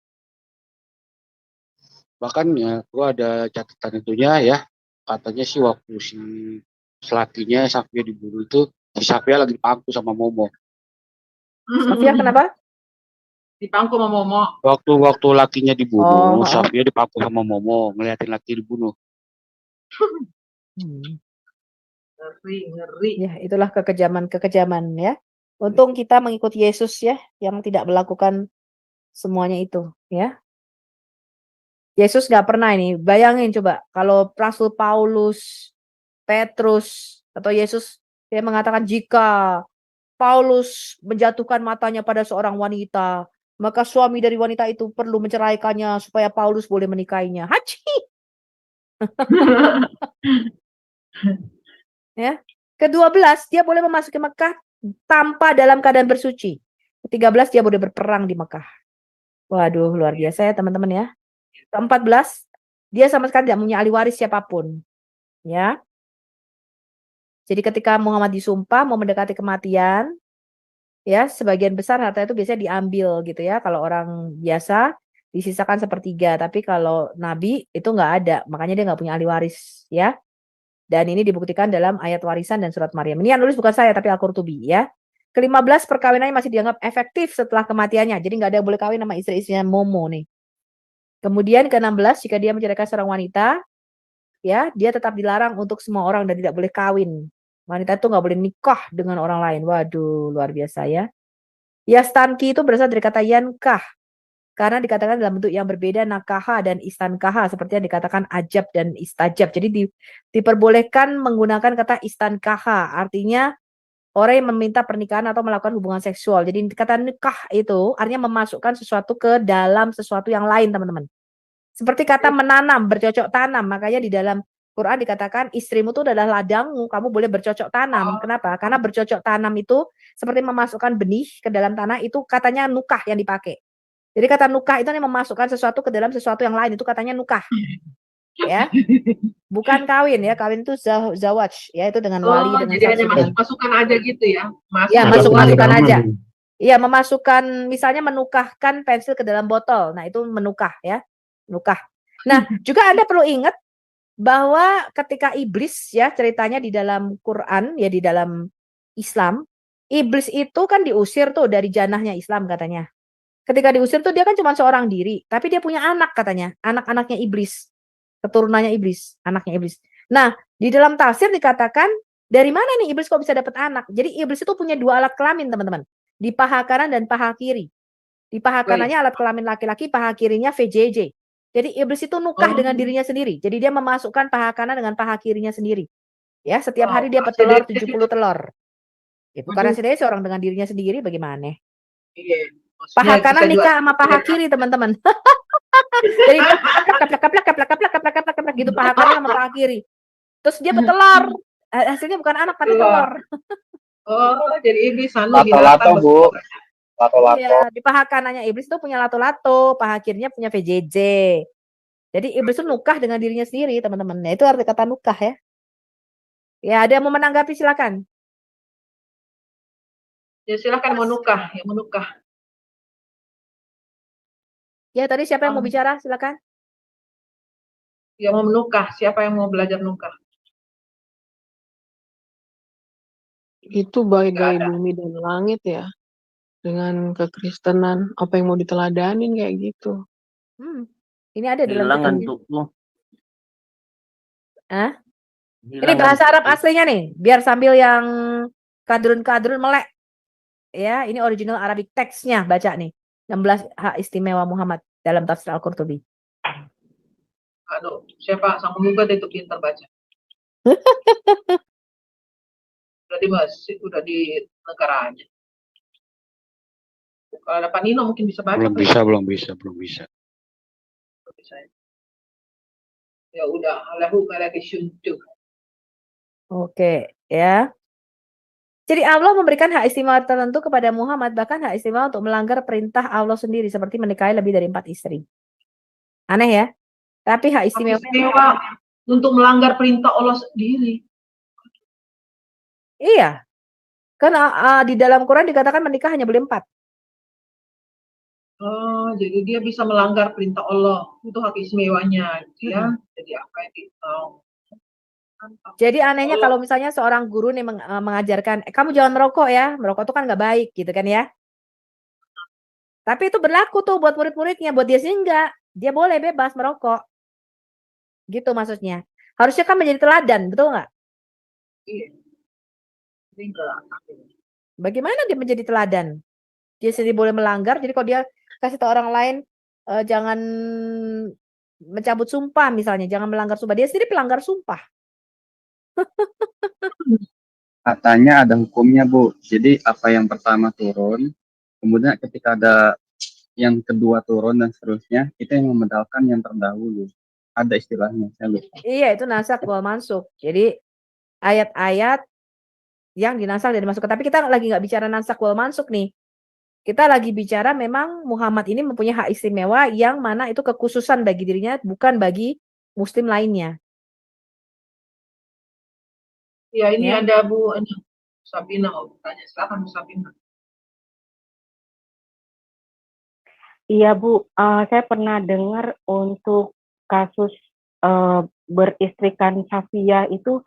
Bahkan ya gua ada catatan itunya ya. Katanya sih waktu si selakinya Safia dibunuh itu, si Safia lagi pangku sama Momo. Safia kenapa? Dipangku sama Momo. Waktu lakinya dibunuh, Safia dipangku sama Momo, ngeliatin laki dibunuh. Ngeri. Ya, itulah kekejaman ya. Untung kita mengikuti Yesus ya, yang tidak melakukan semuanya itu ya. Yesus nggak pernah ini. Bayangin coba kalau Rasul Paulus, Petrus, atau Yesus, dia mengatakan jika Paulus menjatuhkan matanya pada seorang wanita, maka suami dari wanita itu perlu menceraikannya supaya Paulus boleh menikahinya. Haji. Ya. Ke-12, dia boleh memasuki Mekah tanpa dalam keadaan bersuci. Ke-13, dia boleh berperang di Mekah. Waduh, luar biasa ya teman-teman ya. Ke-14, dia sama sekali tidak punya ahli waris siapapun. Ya. Jadi ketika Muhammad disumpah mau mendekati kematian, ya, sebagian besar harta itu biasanya diambil gitu ya. Kalau orang biasa disisakan 1/3, tapi kalau Nabi itu nggak ada, makanya dia nggak punya ahli waris ya. Dan ini dibuktikan dalam ayat warisan dan surat Maryam. Ini yang nulis bukan saya tapi Al-Qurtubi ya. Ke-15, perkawinannya masih dianggap efektif setelah kematiannya. Jadi nggak ada yang boleh kawin sama istri-istrinya Momo nih. Kemudian ke-16, jika dia menceraikan seorang wanita, ya, dia tetap dilarang untuk semua orang dan tidak boleh kawin. Wanita itu nggak boleh nikah dengan orang lain. Waduh, luar biasa ya. Yastanki itu berasal dari kata yankah. Karena dikatakan dalam bentuk yang berbeda nakaha dan istankaha, seperti yang dikatakan ajab dan istajab. Jadi diperbolehkan menggunakan kata istankaha, artinya orang yang meminta pernikahan atau melakukan hubungan seksual. Jadi kata nikah itu artinya memasukkan sesuatu ke dalam sesuatu yang lain, teman-teman. Seperti kata menanam, bercocok tanam. Makanya di dalam Quran dikatakan istrimu itu adalah ladangmu, kamu boleh bercocok tanam. Kenapa? Karena bercocok tanam itu seperti memasukkan benih ke dalam tanah, itu katanya nukah yang dipakai. Jadi kata nukah itu memasukkan sesuatu ke dalam sesuatu yang lain, itu katanya nukah. Ya. Bukan kawin ya, kawin itu zawaj ya, itu dengan wali dengan jadi hanya masuk-masukan aja gitu ya. Ya, masuk-masukan aja. Iya, memasukkan, misalnya menukahkan pensil ke dalam botol. Nah, itu menukah ya. Nukah. Nah, juga Anda perlu ingat bahwa ketika iblis ya ceritanya di dalam Quran ya di dalam Islam, iblis itu kan diusir tuh dari janahnya Islam katanya. Ketika diusir tuh dia kan cuma seorang diri, tapi dia punya anak katanya, anak-anaknya iblis, keturunannya iblis, anaknya iblis. Nah, di dalam tafsir dikatakan dari mana nih iblis kok bisa dapat anak? Jadi iblis itu punya dua alat kelamin, teman-teman. Di paha kanan dan paha kiri. Di paha Baik. kanannya alat kelamin laki-laki, paha kirinya VJJ. Jadi iblis itu nukah dengan Oh. dirinya sendiri. Jadi dia memasukkan paha kanan dengan paha kirinya sendiri. Ya, setiap Wow, hari dia Kak bertelur Sedep 70 telur. Itu karena Waduh, sendiri seorang dengan dirinya sendiri bagaimana? iya. Maksudnya Paha kanan bisa juga nikah sama paha ya, Kak. kiri, teman-teman. Jadi kaplak gitu paha kanan sama paha kiri. Terus dia bertelur. Hasilnya bukan anak tapi Wah. telur. Oh, jadi iblis anu Lato-lato, binatang Bu. Lato-lato. Iya, di paha kanannya iblis itu punya lato-lato, paha kirinya punya VJJ. Jadi iblis itu nukah dengan dirinya sendiri, teman-teman. Nah, itu arti kata nukah ya. Ya, ada yang mau menanggapi silakan. Ya silakan menukah, yang menukah. Ya, tadi siapa yang mau bicara? Silakan. Yang mau menukah, siapa yang mau belajar nukah? Itu baik dari bumi dan langit ya. Dengan kekristenan, apa yang mau diteladanin kayak gitu. Ini ada dalam Hilang kitabnya. ngantukku. Hah? Ini Hilang bahasa Arab ngantukku. aslinya nih, biar sambil yang kadrun-kadrun melek. Ya, ini original Arabic text-nya baca nih. 16 hak istimewa Muhammad dalam tafsir Al-Qurtubi. Aduh, siapa sang penggugat itu pintar baca. Berarti masih udah di negaranya. Kalau ada Pak Nino mungkin bisa baca. Belum bisa. Belum bisa. Ya udah, lahu malaki syuntuh. Oke, ya. Jadi Allah memberikan hak istimewa tertentu kepada Muhammad, bahkan hak istimewa untuk melanggar perintah Allah sendiri, seperti menikahi lebih dari 4 istri. Aneh ya? Tapi hak Hak istimewa istimewa untuk melanggar perintah Allah sendiri. iya. Kan di dalam Quran dikatakan menikah hanya boleh 4. Oh, jadi dia bisa melanggar perintah Allah. Itu hak istimewanya, gitu ya. Jadi apa yang ditahu. Jadi anehnya kalau misalnya seorang guru nih mengajarkan, kamu jangan merokok ya, merokok itu kan nggak baik gitu kan ya. Tapi itu berlaku tuh buat murid-muridnya, buat dia sih enggak. Dia boleh bebas merokok. Gitu maksudnya. Harusnya kan menjadi teladan, betul nggak? Iya. Bagaimana dia menjadi teladan? Dia sendiri boleh melanggar, jadi kalau dia kasih tahu orang lain, jangan mencabut sumpah misalnya, jangan melanggar sumpah. Dia sendiri pelanggar sumpah. Katanya ada hukumnya, Bu. Jadi apa yang pertama turun, kemudian ketika ada yang kedua turun dan seterusnya, itu yang memedalkan yang terdahulu. Ada istilahnya, saya lupa. Iya, itu nasak wal mansuk. Jadi ayat-ayat yang dinasak dan dimasukkan. Tapi kita lagi nggak bicara nasak wal mansuk nih. Kita lagi bicara memang Muhammad ini mempunyai hak istimewa yang mana itu kekhususan bagi dirinya, bukan bagi muslim lainnya. Ya, ini Ya. ada Bu Sabina mau bertanya. Silakan Bu Sabina. Iya Bu, saya pernah dengar untuk kasus beristrikan Safia itu,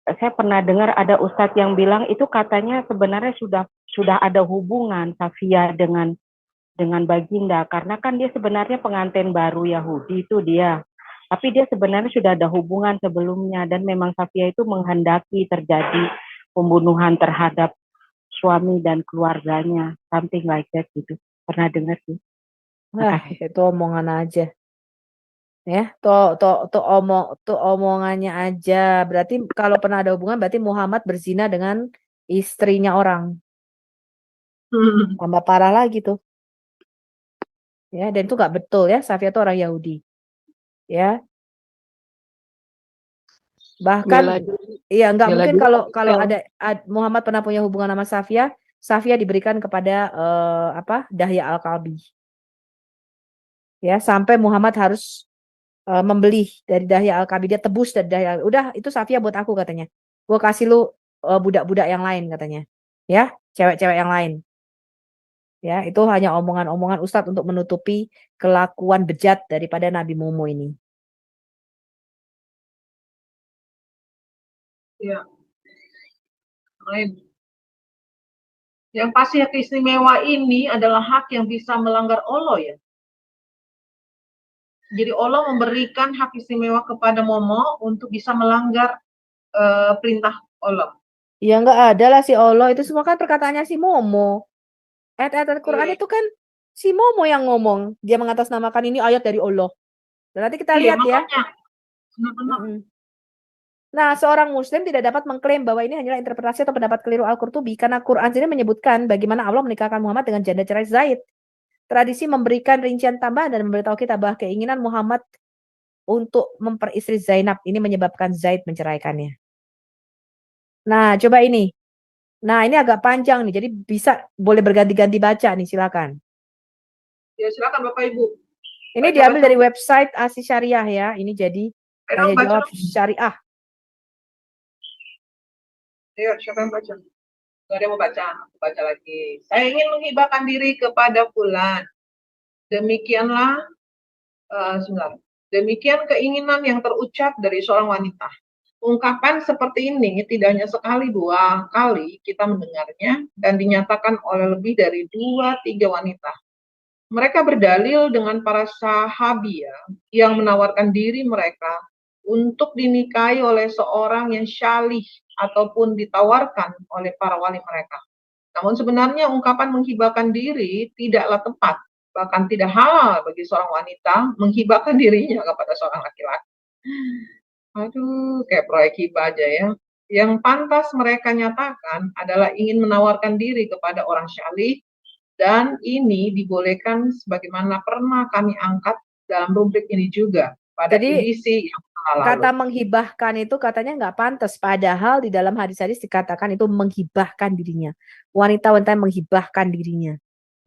saya pernah dengar ada ustadz yang bilang itu katanya sebenarnya sudah ada hubungan Safia dengan Baginda, karena kan dia sebenarnya pengantin baru Yahudi itu dia. Tapi dia sebenarnya sudah ada hubungan sebelumnya dan memang Safia itu menghendaki terjadi pembunuhan terhadap suami dan keluarganya, something like that gitu. Pernah dengar sih. Wah, itu omongan aja. Ya, tuh omongannya aja. Berarti kalau pernah ada hubungan berarti Muhammad berzina dengan istrinya orang. Tambah parah lagi tuh. Ya, dan itu nggak betul ya. Safia itu orang Yahudi. Ya. Bahkan iya nggak mungkin kalau ada Muhammad pernah punya hubungan sama Safia diberikan kepada Dahya Al-Kalbi. Ya, sampai Muhammad harus membeli dari Dahya Al-Kalbi, dia tebus dari Dahya. Udah, itu Safia buat aku katanya. Gue kasih lu budak-budak yang lain katanya. Ya, cewek-cewek yang lain. Ya, itu hanya omongan-omongan Ustadz untuk menutupi kelakuan bejat daripada Nabi Mumu ini. Ya. Lain. Yang pasti hak istimewa ini adalah hak yang bisa melanggar Allah ya. Jadi Allah memberikan hak istimewa kepada Momo untuk bisa melanggar perintah Allah. Ya nggak ada lah si Allah, itu semua kan perkataannya si Momo. Ayat-ayat Al-Quran Iya. itu kan si Momo yang ngomong. Dia mengatasnamakan ini ayat dari Allah. Dan nanti kita Iya, lihat ya. makanya. Benar-benar. Nah, seorang muslim tidak dapat mengklaim bahwa ini hanyalah interpretasi atau pendapat keliru Al-Qurtubi karena Quran sendiri menyebutkan bagaimana Allah menikahkan Muhammad dengan janda cerai Zaid. Tradisi memberikan rincian tambahan dan memberitahu kita bahwa keinginan Muhammad untuk memperistri Zainab ini menyebabkan Zaid menceraikannya. Nah, coba ini. Nah, ini agak panjang nih, jadi bisa boleh berganti-ganti baca nih, silakan. Ya, silakan Bapak Ibu. Ini Baca, diambil baca. dari website Asi Syariah ya. Ini jadi Ayo, tanya baca jawab dong. syariah. Ayo, siapa yang baca? Gak ada yang mau baca, aku baca lagi. Saya ingin menghibahkan diri kepada Fulan. Demikianlah, sebentar. Demikian keinginan yang terucap dari seorang wanita. Ungkapan seperti ini tidak hanya sekali, 2 kali kita mendengarnya dan dinyatakan oleh lebih dari 2-3 wanita. Mereka berdalil dengan para sahabiah yang menawarkan diri mereka untuk dinikahi oleh seorang yang syalih ataupun ditawarkan oleh para wali mereka. Namun sebenarnya ungkapan menghibahkan diri tidaklah tepat, bahkan tidak halal bagi seorang wanita menghibahkan dirinya kepada seorang laki-laki. Aduh, kayak proyek hibah aja ya. Yang pantas mereka nyatakan adalah ingin menawarkan diri kepada orang syalih, dan ini dibolehkan sebagaimana pernah kami angkat dalam rubrik ini juga pada Jadi, edisi yang lalu. kata menghibahkan itu katanya nggak pantas, padahal di dalam hadis-hadis dikatakan itu menghibahkan dirinya. Wanita-wanita yang menghibahkan dirinya.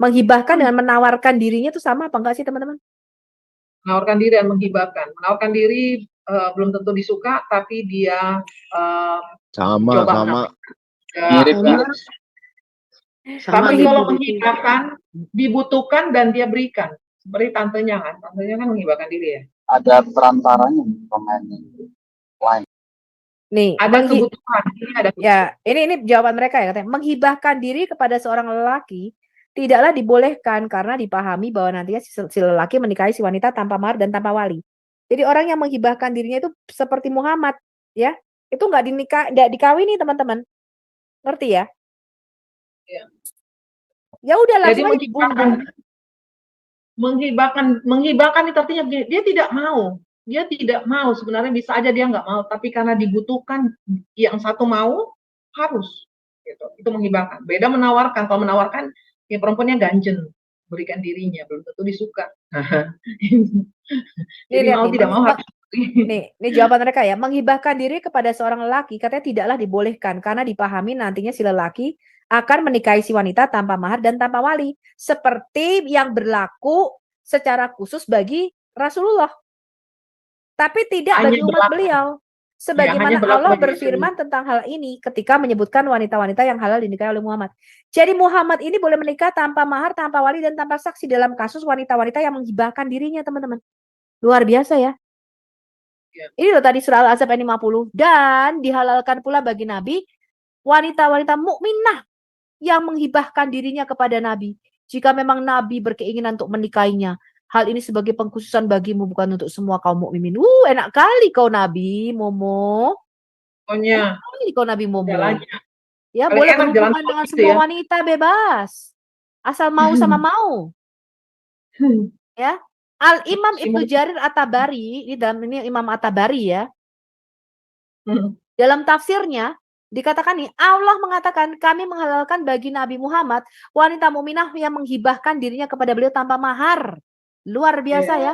Menghibahkan dengan menawarkan dirinya itu sama apa enggak sih teman-teman? Menawarkan diri dan menghibahkan. Menawarkan diri belum tentu disuka, tapi dia Sama. Mirip juga. Sama Tapi deh, kalau Bu. menghibahkan dibutuhkan dan dia berikan. Seperti tantenya kan menghibahkan diri ya. ada perantaranya pemainnya lain. Nih, Ada kebutuhan. Ini ada kebutuhan. ya, ini jawaban mereka ya katanya. Menghibahkan diri kepada seorang lelaki tidaklah dibolehkan karena dipahami bahwa nantinya si lelaki menikahi si wanita tanpa mahar dan tanpa wali. Jadi orang yang menghibahkan dirinya itu seperti Muhammad, ya. Itu nggak dikawini teman-teman. Ngerti ya? Ya. Ya udah Jadi langsung aja dibunuh. menghibahkan itu artinya dia tidak mau. Dia tidak mau, sebenarnya bisa aja dia nggak mau, tapi karena dibutuhkan yang satu mau, harus. Gitu. Itu menghibahkan. Beda menawarkan. Kalau menawarkan, ya perempuannya ganjen, berikan dirinya, belum tentu disuka. Jadi mau tidak mau harus. Nih jawaban mereka ya. Menghibahkan diri kepada seorang lelaki katanya tidaklah dibolehkan karena dipahami nantinya si lelaki akan menikahi si wanita tanpa mahar dan tanpa wali. Seperti yang berlaku secara khusus bagi Rasulullah. Tapi tidak bagi umat beliau. Sebagaimana Allah berfirman tentang hal ini ketika menyebutkan wanita-wanita yang halal dinikahi oleh Muhammad. Jadi Muhammad ini boleh menikah tanpa mahar, tanpa wali, dan tanpa saksi dalam kasus wanita-wanita yang menghibahkan dirinya, teman-teman. Luar biasa ya. Ini loh tadi surah Al-Ahzab ayat 50. Dan dihalalkan pula bagi Nabi wanita-wanita mukminah yang menghibahkan dirinya kepada Nabi. Jika memang Nabi berkeinginan untuk menikahinya. Hal ini sebagai pengkhususan bagimu, bukan untuk semua kaum mukminin. Enak kali kau Nabi Momo. Pokoknya. Enak kali kau Nabi Momo. Ya paling boleh enak berhubungan dengan semua wanita bebas. Asal mau sama mau. Ya. Al-Imam Ibnu Jarir At-Tabari, ini Imam At-Tabari ya. Dalam tafsirnya dikatakan nih, Allah mengatakan kami menghalalkan bagi Nabi Muhammad wanita mukminah yang menghibahkan dirinya kepada beliau tanpa mahar. Luar biasa ya.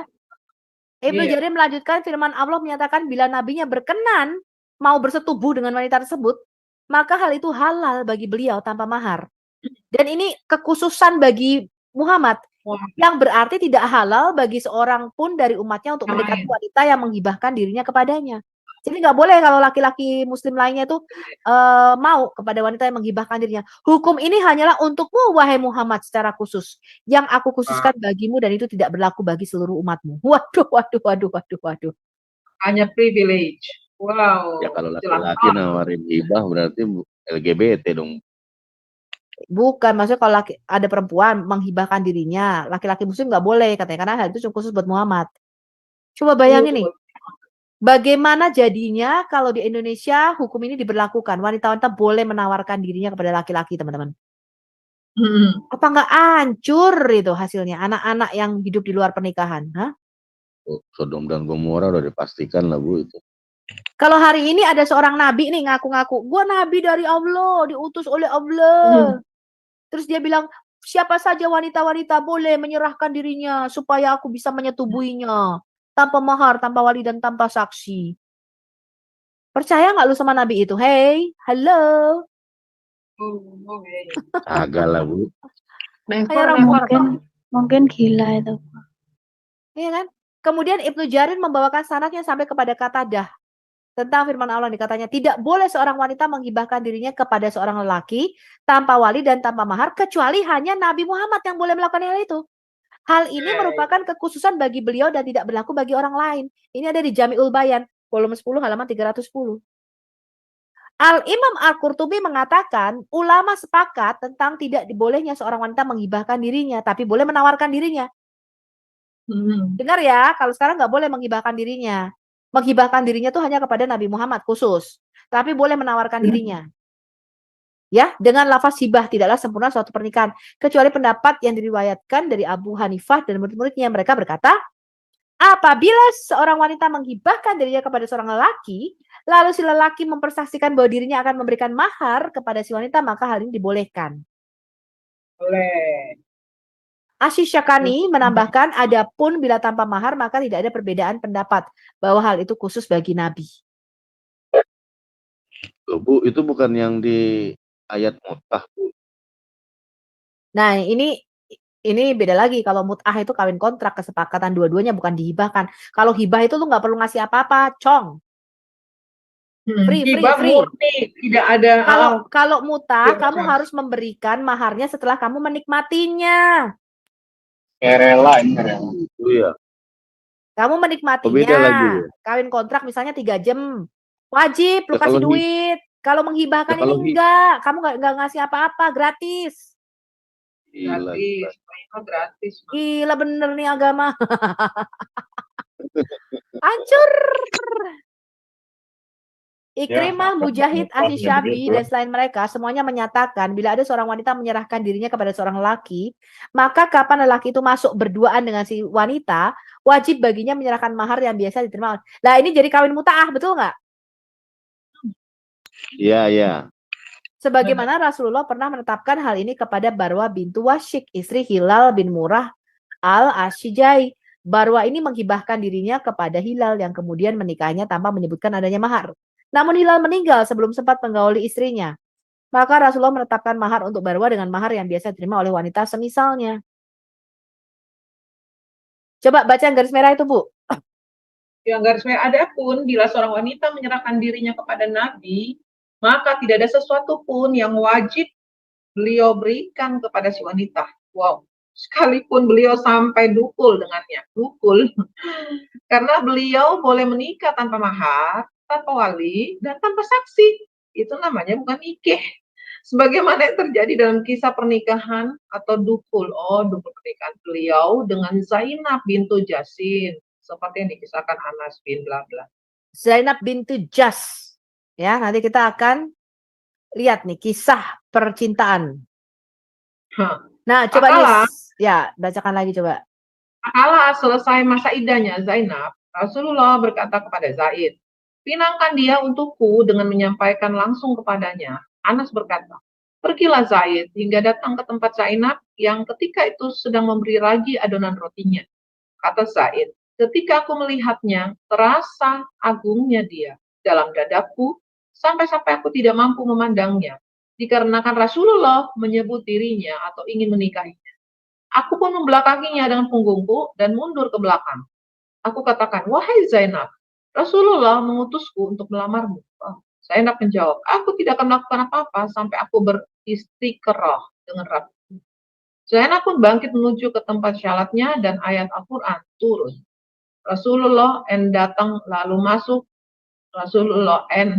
Ibnu Jarir melanjutkan firman Allah menyatakan bila nabinya berkenan mau bersetubuh dengan wanita tersebut, maka hal itu halal bagi beliau tanpa mahar. Dan ini kekhususan bagi Muhammad. Yang berarti tidak halal bagi seorang pun dari umatnya untuk mendekati wanita yang menghibahkan dirinya kepadanya. Jadi nggak boleh kalau laki-laki muslim lainnya itu mau kepada wanita yang menghibahkan dirinya. Hukum ini hanyalah untukmu wahai Muhammad secara khusus. Yang aku khususkan bagimu dan itu tidak berlaku bagi seluruh umatmu. Waduh. Hanya privilege. Wow, Ya kalau jelas laki-laki banget. nawarin hibah berarti LGBT dong. Bukan, maksudnya kalau ada perempuan menghibahkan dirinya, laki-laki muslim nggak boleh katanya, karena hal itu cuma khusus buat Muhammad. Coba bayangin nih, bagaimana jadinya kalau di Indonesia hukum ini diberlakukan, wanita-wanita boleh menawarkan dirinya kepada laki-laki, teman-teman. Apa nggak hancur itu hasilnya, anak-anak yang hidup di luar pernikahan? Hah? Sodom dan Gomora udah dipastikan lah Bu itu. Kalau hari ini ada seorang nabi nih ngaku-ngaku, gua nabi dari Allah, diutus oleh Allah. Terus dia bilang, siapa saja wanita-wanita boleh menyerahkan dirinya supaya aku bisa menyetubuhinya. Tanpa mahar, tanpa wali, dan tanpa saksi. Percaya nggak lu sama nabi itu? Hey, halo. Agak lah Bu. Kayak orang Mungkin gila itu. Iya kan? Kemudian Ibnu Jarir membawakan sanadnya sampai kepada Qatadah. Tentang firman Allah dikatanya, tidak boleh seorang wanita menghibahkan dirinya kepada seorang lelaki tanpa wali dan tanpa mahar, kecuali hanya Nabi Muhammad yang boleh melakukan hal itu. Hal ini merupakan kekhususan bagi beliau dan tidak berlaku bagi orang lain. Ini ada di Jami'ul Bayan, volume 10 halaman 310. Al-Imam Al-Qurtubi mengatakan, ulama sepakat tentang tidak dibolehnya seorang wanita menghibahkan dirinya, tapi boleh menawarkan dirinya. Dengar ya, kalau sekarang nggak boleh menghibahkan dirinya. Menghibahkan dirinya tuh hanya kepada Nabi Muhammad khusus, tapi boleh menawarkan dirinya. Ya, dengan lafaz hibah tidaklah sempurna suatu pernikahan, kecuali pendapat yang diriwayatkan dari Abu Hanifah dan murid-muridnya. Mereka berkata, apabila seorang wanita menghibahkan dirinya kepada seorang lelaki, lalu si lelaki mempersaksikan bahwa dirinya akan memberikan mahar kepada si wanita, maka hal ini dibolehkan. Boleh. Asy-Syakani menambahkan, adapun bila tanpa mahar maka tidak ada perbedaan pendapat bahwa hal itu khusus bagi Nabi. Loh, Bu, itu bukan yang di ayat mut'ah, Bu. Nah, ini beda lagi. Kalau mut'ah itu kawin kontrak, kesepakatan dua-duanya, bukan dihibahkan. Kalau hibah itu lu nggak perlu ngasih apa-apa, cong. Free. Murni, tidak ada. Kalau mut'ah, kamu harus memberikan maharnya setelah kamu menikmatinya. Rela. Iya. Kamu menikmatinya. Kawin kontrak misalnya 3 jam. Wajib lu kasih duit. Kalau menghibahkan ini enggak. Kamu enggak ngasih apa-apa, gratis. Gratis. Gila bener nih agama. Hancur. Ikrimah, Mujahid, Asy-Syabi, dan selain mereka, semuanya menyatakan bila ada seorang wanita menyerahkan dirinya kepada seorang lelaki, maka kapan lelaki itu masuk berduaan dengan si wanita, wajib baginya menyerahkan mahar yang biasa diterima. Nah, ini jadi kawin muta'ah, betul nggak? Iya, iya. Sebagaimana Rasulullah pernah menetapkan hal ini kepada Barwa bintu Wasyik, istri Hilal bin Murrah al-Ashijai. Barwa ini menghibahkan dirinya kepada Hilal yang kemudian menikahinya tanpa menyebutkan adanya mahar. Namun Hilal meninggal sebelum sempat menggauli istrinya. Maka Rasulullah menetapkan mahar untuk Barwa dengan mahar yang biasa diterima oleh wanita semisalnya. Coba baca yang garis merah itu, Bu. Yang garis merah, adapun bila seorang wanita menyerahkan dirinya kepada Nabi, maka tidak ada sesuatu pun yang wajib beliau berikan kepada si wanita. Wow. Sekalipun beliau sampai dukul dengannya. Dukul. Karena beliau boleh menikah tanpa mahar, tanpa wali, dan tanpa saksi. Itu namanya bukan nikah. Sebagaimana yang terjadi dalam kisah pernikahan atau dukul. Dukul pernikahan beliau dengan Zainab bintu Jasin. Seperti yang dikisahkan Anas bin bla bla. Zainab bintu Jas. Ya, nanti kita akan lihat nih kisah percintaan. Nah, coba nih. Ya, bacakan lagi coba. Kala selesai masa iddahnya Zainab, Rasulullah berkata kepada Zaid, pinangkan dia untukku dengan menyampaikan langsung kepadanya. Anas berkata, pergilah Zaid hingga datang ke tempat Zainab yang ketika itu sedang memberi lagi adonan rotinya. Kata Zaid, ketika aku melihatnya, terasa agungnya dia dalam dadaku, sampai-sampai aku tidak mampu memandangnya, dikarenakan Rasulullah menyebut dirinya atau ingin menikahinya. Aku pun membelakanginya dengan punggungku dan mundur ke belakang. Aku katakan, wahai Zainab, Rasulullah mengutusku untuk melamarmu. Zainab menjawab, aku tidak akan melakukan apa-apa sampai aku beristiqrah dengan Rabbiku. Zainab pun bangkit menuju ke tempat syalatnya dan ayat Al-Quran turun. Rasulullah datang lalu masuk Rasulullah N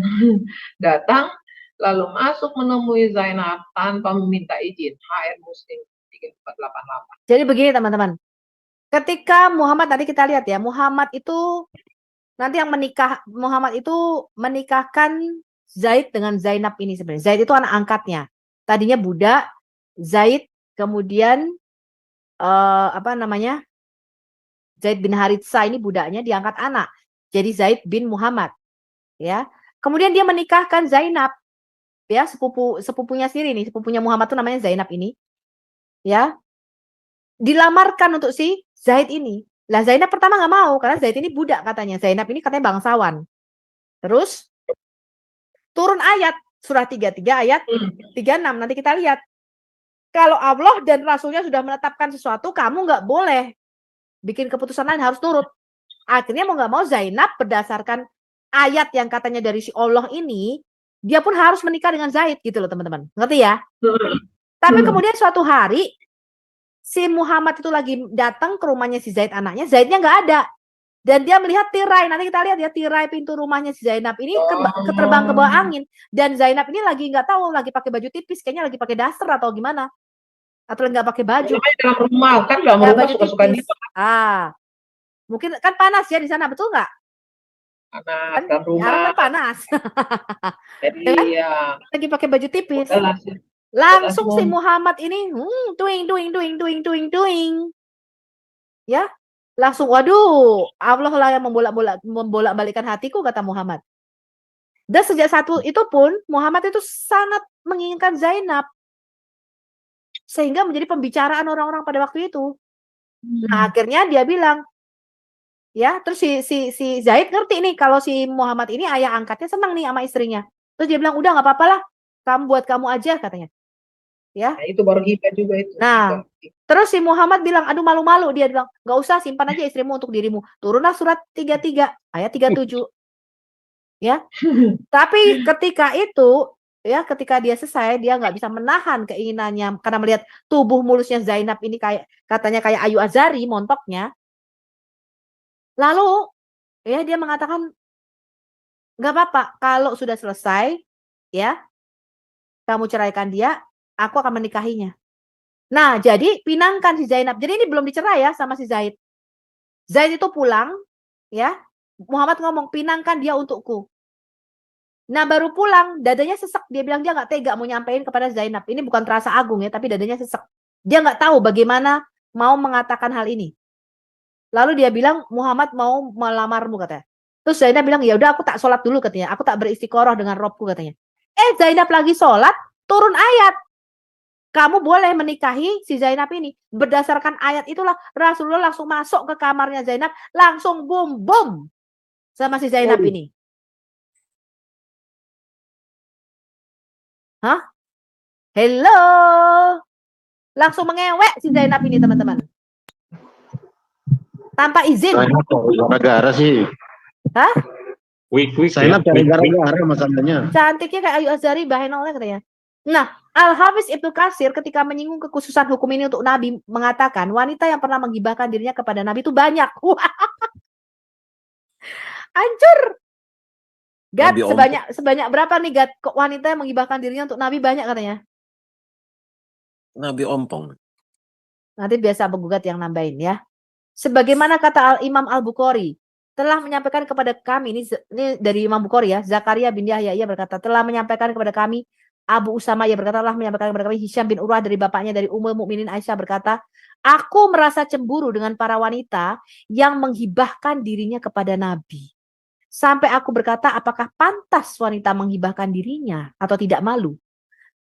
datang lalu masuk menemui Zainab tanpa meminta izin. HR Muslim 3488. Jadi begini teman-teman. Ketika Muhammad, tadi kita lihat ya, Muhammad itu nanti yang Muhammad itu menikahkan Zaid dengan Zainab ini sebenarnya. Zaid itu anak angkatnya. Tadinya budak, Zaid kemudian Zaid bin Haritsa ini budaknya diangkat anak. Jadi Zaid bin Muhammad. Ya. Kemudian dia menikahkan Zainab. Ya, sepupunya sendiri nih, sepupunya Muhammad itu namanya Zainab ini. Ya. Dilamarkan untuk si Zaid ini. Lah Zainab pertama nggak mau karena Zaid ini budak katanya. Zainab ini katanya bangsawan. Terus turun ayat surah 33 ayat 36. Nanti kita lihat. Kalau Allah dan Rasulnya sudah menetapkan sesuatu, kamu nggak boleh bikin keputusan lain, harus nurut. Akhirnya mau nggak mau Zainab berdasarkan ayat yang katanya dari si Allah ini, dia pun harus menikah dengan Zaid gitu loh teman-teman. Ngerti ya? Tapi kemudian suatu hari si Muhammad itu lagi datang ke rumahnya si Zaid anaknya, Zaidnya nggak ada. Dan dia melihat tirai, nanti kita lihat ya tirai pintu rumahnya si Zainab ini keterbang ke bawah angin. Dan Zainab ini lagi nggak tahu, lagi pakai baju tipis, kayaknya lagi pakai daster atau gimana. Atau nggak pakai baju. Dalam rumah, kan dalam rumah suka-suka gitu. Mungkin kan panas ya di sana, betul nggak? Panas, Kan dalam rumah. Arab kan panas. Jadi ya. Lagi pakai baju tipis. Langsung si Muhammad ini doing. Ya, langsung waduh, Allah lah yang membolak-balikkan hatiku kata Muhammad. Dan sejak itu pun Muhammad itu sangat menginginkan Zainab. Sehingga menjadi pembicaraan orang-orang pada waktu itu. Nah, akhirnya dia bilang, ya, terus si Zaid ngerti nih kalau si Muhammad ini ayah angkatnya senang nih sama istrinya. Terus dia bilang, udah nggak apa-apa lah, buat kamu aja katanya. Ya. Nah, itu baru hibah juga itu. Nah, terus si Muhammad bilang, aduh malu-malu. Dia bilang, nggak usah, simpan aja istrimu untuk dirimu. Turunlah surat 33 ayat 37. Ya. Tapi ketika itu, ya, ketika dia selesai, dia nggak bisa menahan keinginannya karena melihat tubuh mulusnya Zainab ini katanya kayak Ayu Azari montoknya. Lalu ya dia mengatakan nggak apa-apa kalau sudah selesai, ya kamu ceraikan dia, aku akan menikahinya. Nah, jadi pinangkan si Zainab. Jadi ini belum dicerai ya sama si Zaid. Zaid itu pulang, ya. Muhammad ngomong, pinangkan dia untukku. Nah, baru pulang, dadanya sesek. Dia bilang dia nggak tega mau nyampein kepada Zainab. Ini bukan terasa agung ya, tapi dadanya sesek. Dia nggak tahu bagaimana mau mengatakan hal ini. Lalu dia bilang, Muhammad mau melamarmu katanya. Terus Zainab bilang, ya udah aku tak sholat dulu katanya. Aku tak beristiqoroh dengan Robku katanya. Zainab lagi sholat, turun ayat. Kamu boleh menikahi si Zainab ini. Berdasarkan ayat itulah Rasulullah langsung masuk ke kamarnya Zainab. Langsung bum sama si Zainab ini. Hah? Hello. Langsung mengewek si Zainab ini teman-teman. Tanpa izin. Zainab gara-gara sih. Hah? Weak Zainab cari gara-gara masalahnya. Cantiknya kayak Ayu Azari, bahenolnya katanya. Nah, Al-Hafiz Ibnu Katsir ketika menyinggung kekhususan hukum ini untuk Nabi mengatakan wanita yang pernah menggibahkan dirinya kepada Nabi itu banyak. Hancur. Gad, sebanyak berapa nih Gad wanita yang menggibahkan dirinya untuk Nabi banyak katanya? Nabi ompong. Nanti biasa penggugat yang nambahin ya. Sebagaimana kata Imam Al-Bukhari telah menyampaikan kepada kami, ini dari Imam Bukhari ya, Zakaria bin Yahya ia berkata telah menyampaikan kepada kami, Abu Usama ia berkata telah menyampaikan kepada kami, Hisham bin Urwah dari bapaknya dari Ummul Mukminin Aisyah berkata, aku merasa cemburu dengan para wanita yang menghibahkan dirinya kepada Nabi. Sampai aku berkata, apakah pantas wanita menghibahkan dirinya atau tidak malu?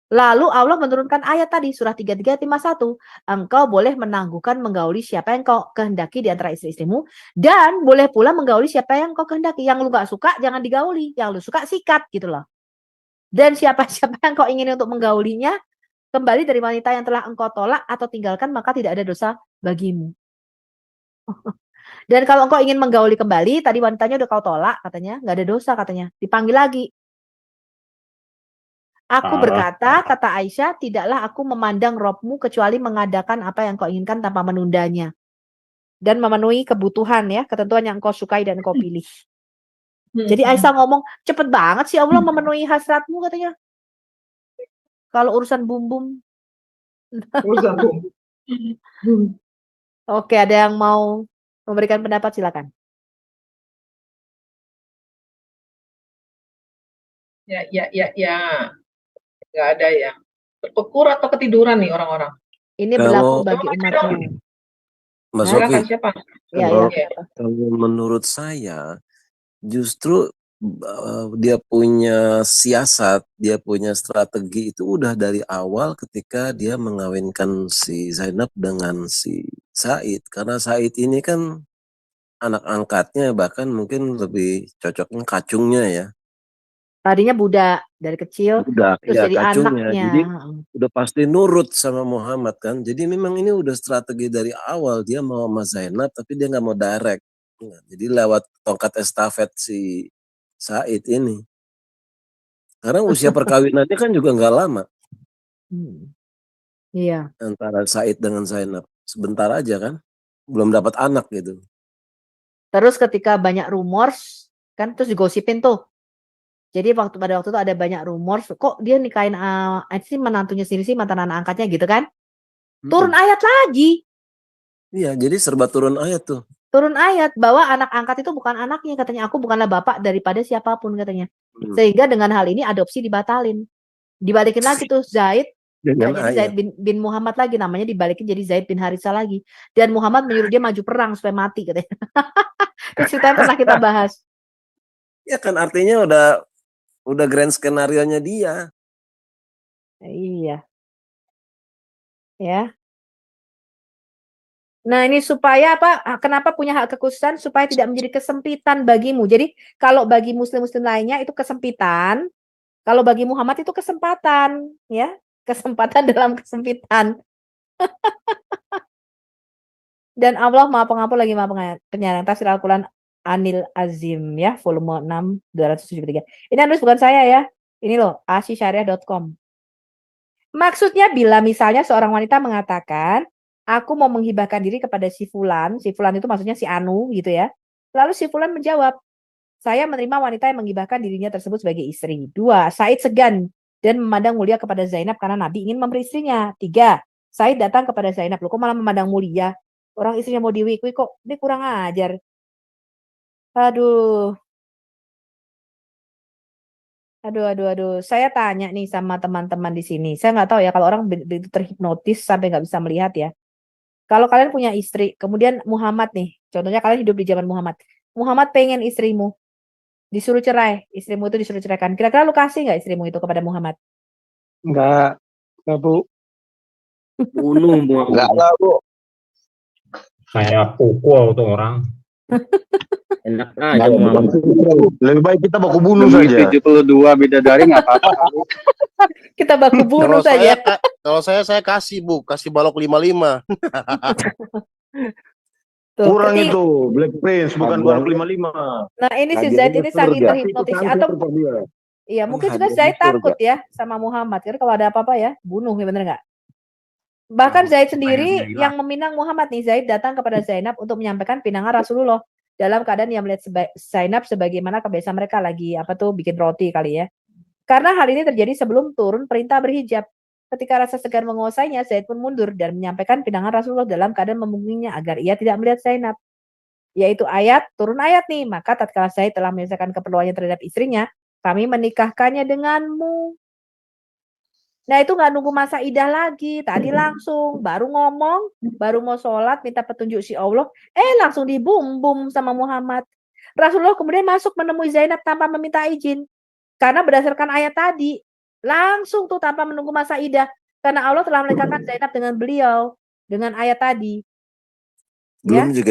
Lalu Allah menurunkan ayat tadi, surah 33 ayat 51. Engkau boleh menangguhkan menggauli siapa yang kau kehendaki di antara istri-istrimu. Dan boleh pula menggauli siapa yang kau kehendaki. Yang lu gak suka, jangan digauli. Yang lu suka, sikat gitu loh. Dan siapa-siapa yang kau ingin untuk menggaulinya, kembali dari wanita yang telah engkau tolak atau tinggalkan, maka tidak ada dosa bagimu. Dan kalau engkau ingin menggauli kembali, tadi wanitanya udah kau tolak, katanya, nggak ada dosa katanya. Dipanggil lagi. Aku berkata, kata Aisyah, tidaklah aku memandang Robmu kecuali mengadakan apa yang kau inginkan tanpa menundanya. Dan memenuhi kebutuhan ya, ketentuan yang kau sukai dan kau pilih. Jadi Aisyah ngomong, cepet banget sih Allah memenuhi hasratmu katanya. Kalau urusan bum-bum. Urusan bum. Oke, ada yang mau memberikan pendapat silakan. Ya, nggak ada ya. Terkukur atau ketiduran nih orang-orang. Ini berlaku Kalau bagi umatmu. Mas Nah, Silakan Sofi, siapa? Ya, kalau, ya. kalau menurut saya justru dia punya siasat, dia punya strategi itu udah dari awal ketika dia mengawinkan si Zainab dengan si Said. Karena Said ini kan anak angkatnya, bahkan mungkin lebih cocoknya kacungnya ya. Tadinya budak dari kecil, Budak, terus ya jadi kacungnya. anaknya. Jadi udah pasti nurut sama Muhammad kan. Jadi memang ini udah strategi dari awal, dia mau sama Zainab tapi dia nggak mau direct. Nah, jadi lewat tongkat estafet si Said ini. Karena usia perkawinannya kan juga nggak lama Iya. antara Said dengan Zainab. Sebentar aja kan, belum dapat anak gitu. Terus ketika banyak rumors, kan terus digosipin tuh. Jadi pada waktu itu ada banyak rumors, kok dia nikahin sih menantunya sendiri sih, mantan anak angkatnya gitu kan. Turun ayat lagi. Iya, jadi serba turun ayat tuh. Turun ayat bahwa anak angkat itu bukan anaknya, katanya. Aku bukanlah bapak daripada siapapun, katanya. Sehingga dengan hal ini adopsi dibatalin. Dibalikin lagi tuh Zaid, Dengan jadi Zaid bin Muhammad lagi, namanya dibalikin jadi Zaid bin Harithah lagi. Dan Muhammad menyuruh dia maju perang supaya mati, katanya. Itu ceritanya pernah kita bahas. Ya kan artinya udah grand skenario-nya dia. Iya. Ya. Nah, ini supaya apa? Kenapa punya hak kekhususan? Supaya tidak menjadi kesempitan bagimu. Jadi, kalau bagi muslim-muslim lainnya itu kesempitan, kalau bagi Muhammad itu kesempatan, ya. Kesempatan dalam kesempitan. Dan Allah Maha Pengampun lagi Maha Penyayang. Tafsir Al-Qur'an Anil Azim, ya, volume 6 273. Ini nulis bukan saya ya. Ini loh, asyisyariah.com. Maksudnya bila misalnya seorang wanita mengatakan, aku mau menghibahkan diri kepada si Fulan itu maksudnya si Anu gitu ya. Lalu si Fulan menjawab, saya menerima wanita yang menghibahkan dirinya tersebut sebagai istri. 2, Said segan dan memandang mulia kepada Zainab karena Nabi ingin memberi istrinya. 3, Said datang kepada Zainab, loh kok malah memandang mulia? Orang istrinya mau diwikwi kok, ini kurang ajar. Aduh. Aduh. Saya tanya nih sama teman-teman di sini. Saya nggak tahu ya kalau orang begitu terhipnotis sampai nggak bisa melihat ya. Kalau kalian punya istri, kemudian Muhammad nih, contohnya kalian hidup di zaman Muhammad. Muhammad pengen istrimu disuruh cerai, istrimu itu disuruh ceraikan. Kira-kira lu kasih nggak istrimu itu kepada Muhammad? Enggak, Bu. Bunuh Muhammad. Enggak lah, Bu. Saya pukul tuh orang. Enak aja Muhammad. Lebih baik kita baku bunuh saja. 72 bidadari nggak apa-apa. Kita baku bunuh saja. Kalau saya kasih, Bu. Kasih balok 55. Kurang itu, Black Prince bukan balok 55. Nah, ini si Zaid ini saking terhipnotis atau iya, mungkin juga Zaid takut ya sama Muhammad. Karena kalau ada apa-apa ya, bunuh ya, bener nggak? Bahkan Zaid sendiri yang meminang Muhammad nih, Zaid datang kepada Zainab untuk menyampaikan pinangan Rasulullah dalam keadaan yang melihat Zainab sebagaimana kebiasaan mereka lagi bikin roti kali ya. Karena hal ini terjadi sebelum turun perintah berhijab. Ketika rasa segan menguasainya, Zaid pun mundur dan menyampaikan pinangan Rasulullah dalam keadaan memungkinginya agar ia tidak melihat Zainab. Yaitu turun ayat nih, maka tatkala Zaid telah menyelesaikan keperluannya terhadap istrinya, kami menikahkannya denganmu. Nah, itu nggak nunggu masa idah lagi, tadi langsung baru ngomong, baru mau sholat minta petunjuk si Allah, langsung dibum-bum sama Muhammad. Rasulullah kemudian masuk menemui Zainab tanpa meminta izin, karena berdasarkan ayat tadi langsung tuh tanpa menunggu masa idah, karena Allah telah menikahkan Zainab dengan beliau dengan ayat tadi. Belum juga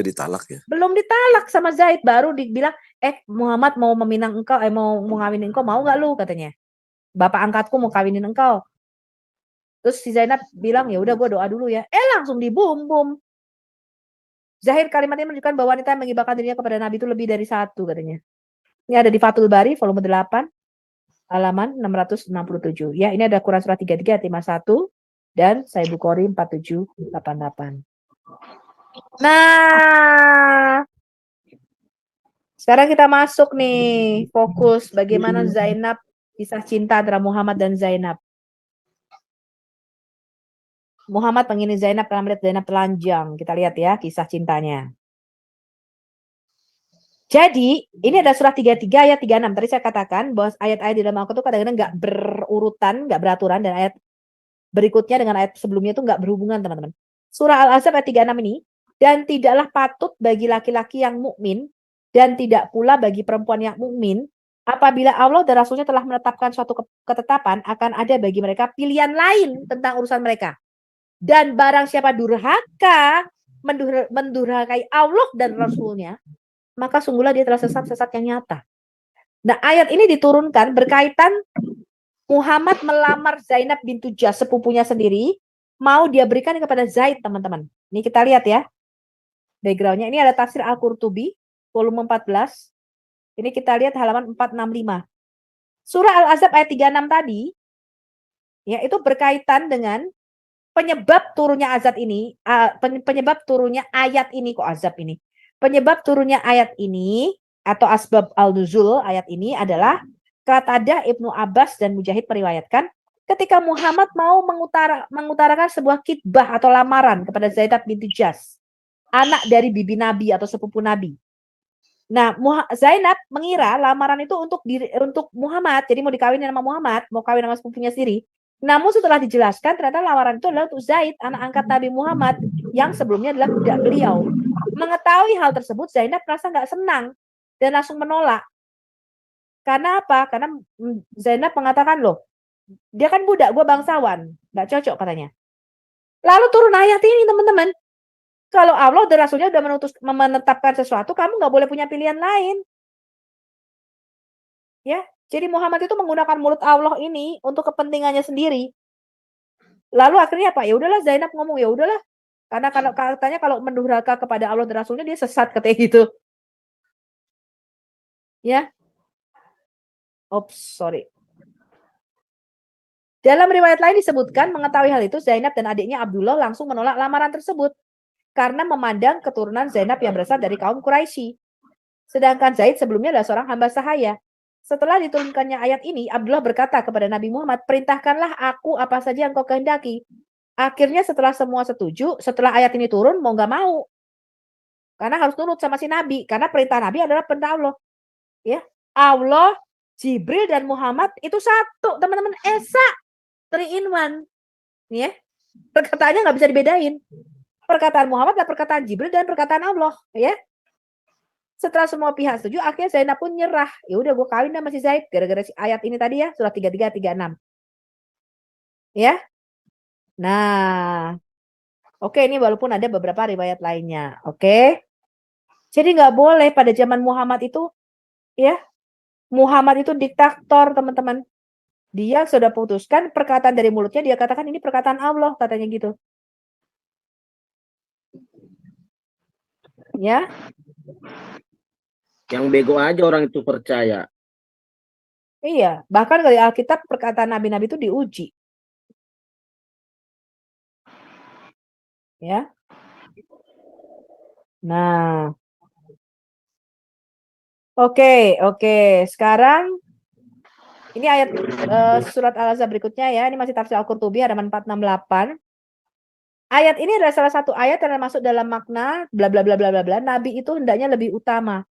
ditalak ya. Belum ditalak sama Zaid, baru dibilang Muhammad mau meminang engkau, mau ngawinin engkau, mau nggak lu, katanya. Bapak angkatku mau kawinin engkau. Terus si Zainab bilang, ya udah gue doa dulu ya. Langsung dibum-bum. Zahir kalimat ini menunjukkan bahwa wanita yang menghibahkan dirinya kepada Nabi itu lebih dari satu, katanya. Ini ada di Fathul Bari volume 8 halaman 667. Ya, ini ada Quran surah 33 ayat 51 dan Sahih Bukhari 4788. Nah, Sekarang kita masuk nih, fokus bagaimana Zainab, kisah cinta antara Muhammad dan Zainab. Muhammad menginginkan Zainab karena melihat Zainab telanjang. Kita lihat ya kisah cintanya. Jadi, ini ada surah 33 ayat 36. Tadi saya katakan bahwa ayat-ayat di dalam Al-Quran itu kadang-kadang nggak berurutan, nggak beraturan, dan ayat berikutnya dengan ayat sebelumnya itu nggak berhubungan, teman-teman. Surah Al-Ahzab ayat 36 ini, dan tidaklah patut bagi laki-laki yang mukmin dan tidak pula bagi perempuan yang mukmin apabila Allah dan Rasulnya telah menetapkan suatu ketetapan akan ada bagi mereka pilihan lain tentang urusan mereka. Dan barang siapa durhaka, mendurhakai Allah dan Rasulnya, maka sungguhlah dia telah sesat yang nyata. Nah, ayat ini diturunkan berkaitan Muhammad melamar Zainab bintu Jahsh, sepupunya sendiri, mau dia berikan kepada Zaid, teman-teman. Ini kita lihat ya. Backgroundnya ini ada tafsir Al-Qurtubi, volume 14. Ini kita lihat halaman 465. Surah Al-Ahzab ayat 36 tadi, ya itu berkaitan dengan penyebab turunnya azab ini, penyebab turunnya ayat ini kok azab ini. Penyebab turunnya ayat ini atau asbab al-nuzul ayat ini adalah Qatadah, Ibnu Abbas dan Mujahid meriwayatkan ketika Muhammad mau mengutarakan sebuah khitbah atau lamaran kepada Zainab binti Jahsh, anak dari bibi Nabi atau sepupu Nabi. Nah, Zainab mengira lamaran itu untuk Muhammad, jadi mau dikawinin sama Muhammad, mau kawin sama sepupunya sendiri. Namun setelah dijelaskan ternyata lamaran itu adalah untuk Zaid, anak angkat Nabi Muhammad yang sebelumnya adalah budak beliau. Mengetahui hal tersebut, Zainab merasa nggak senang dan langsung menolak. Karena apa? Karena Zainab mengatakan, loh, dia kan budak, gue bangsawan, nggak cocok katanya. Lalu turun ayat ini, teman-teman. Kalau Allah dan Rasulnya sudah menetapkan sesuatu, kamu nggak boleh punya pilihan lain. Ya, jadi Muhammad itu menggunakan mulut Allah ini untuk kepentingannya sendiri. Lalu akhirnya apa? Ya udahlah, Zainab ngomong, ya udahlah. Karena katanya kalau mendurhaka kepada Allah dan Rasulnya dia sesat katanya gitu. Ya. Oops, sorry. Dalam riwayat lain disebutkan mengetahui hal itu Zainab dan adiknya Abdullah langsung menolak lamaran tersebut karena memandang keturunan Zainab yang berasal dari kaum Quraisy. Sedangkan Zaid sebelumnya adalah seorang hamba sahaya. Setelah diturunkannya ayat ini, Abdullah berkata kepada Nabi Muhammad, perintahkanlah aku apa saja yang kau kehendaki. Akhirnya setelah semua setuju, setelah ayat ini turun, mau nggak mau. Karena harus nurut sama si Nabi. Karena perintah Nabi adalah perintah Allah. Ya, Allah, Jibril, dan Muhammad itu satu, teman-teman. Esa, 3 in 1. Ya, perkataannya nggak bisa dibedain. Perkataan Muhammad adalah perkataan Jibril dan perkataan Allah. Ya. Setelah semua pihak setuju, akhirnya Zainab pun nyerah. Ya udah, gue kawin sama si Zaid gara-gara si ayat ini tadi ya, surah 33 36. Ya. Nah. Oke, ini walaupun ada beberapa riwayat lainnya. Oke. Jadi nggak boleh pada zaman Muhammad itu ya. Muhammad itu diktator, teman-teman. Dia sudah putuskan perkataan dari mulutnya, dia katakan ini perkataan Allah, katanya gitu. Ya. Yang bego aja orang itu percaya. Iya, bahkan dari Alkitab perkataan nabi-nabi itu diuji. Ya. Nah. Oke. Sekarang ini ayat surat Al-Ahzab berikutnya ya. Ini masih tafsir Al-Qurtubi halaman 468. Ayat ini adalah salah satu ayat yang masuk dalam makna bla bla bla bla bla bla. Nabi itu hendaknya lebih utama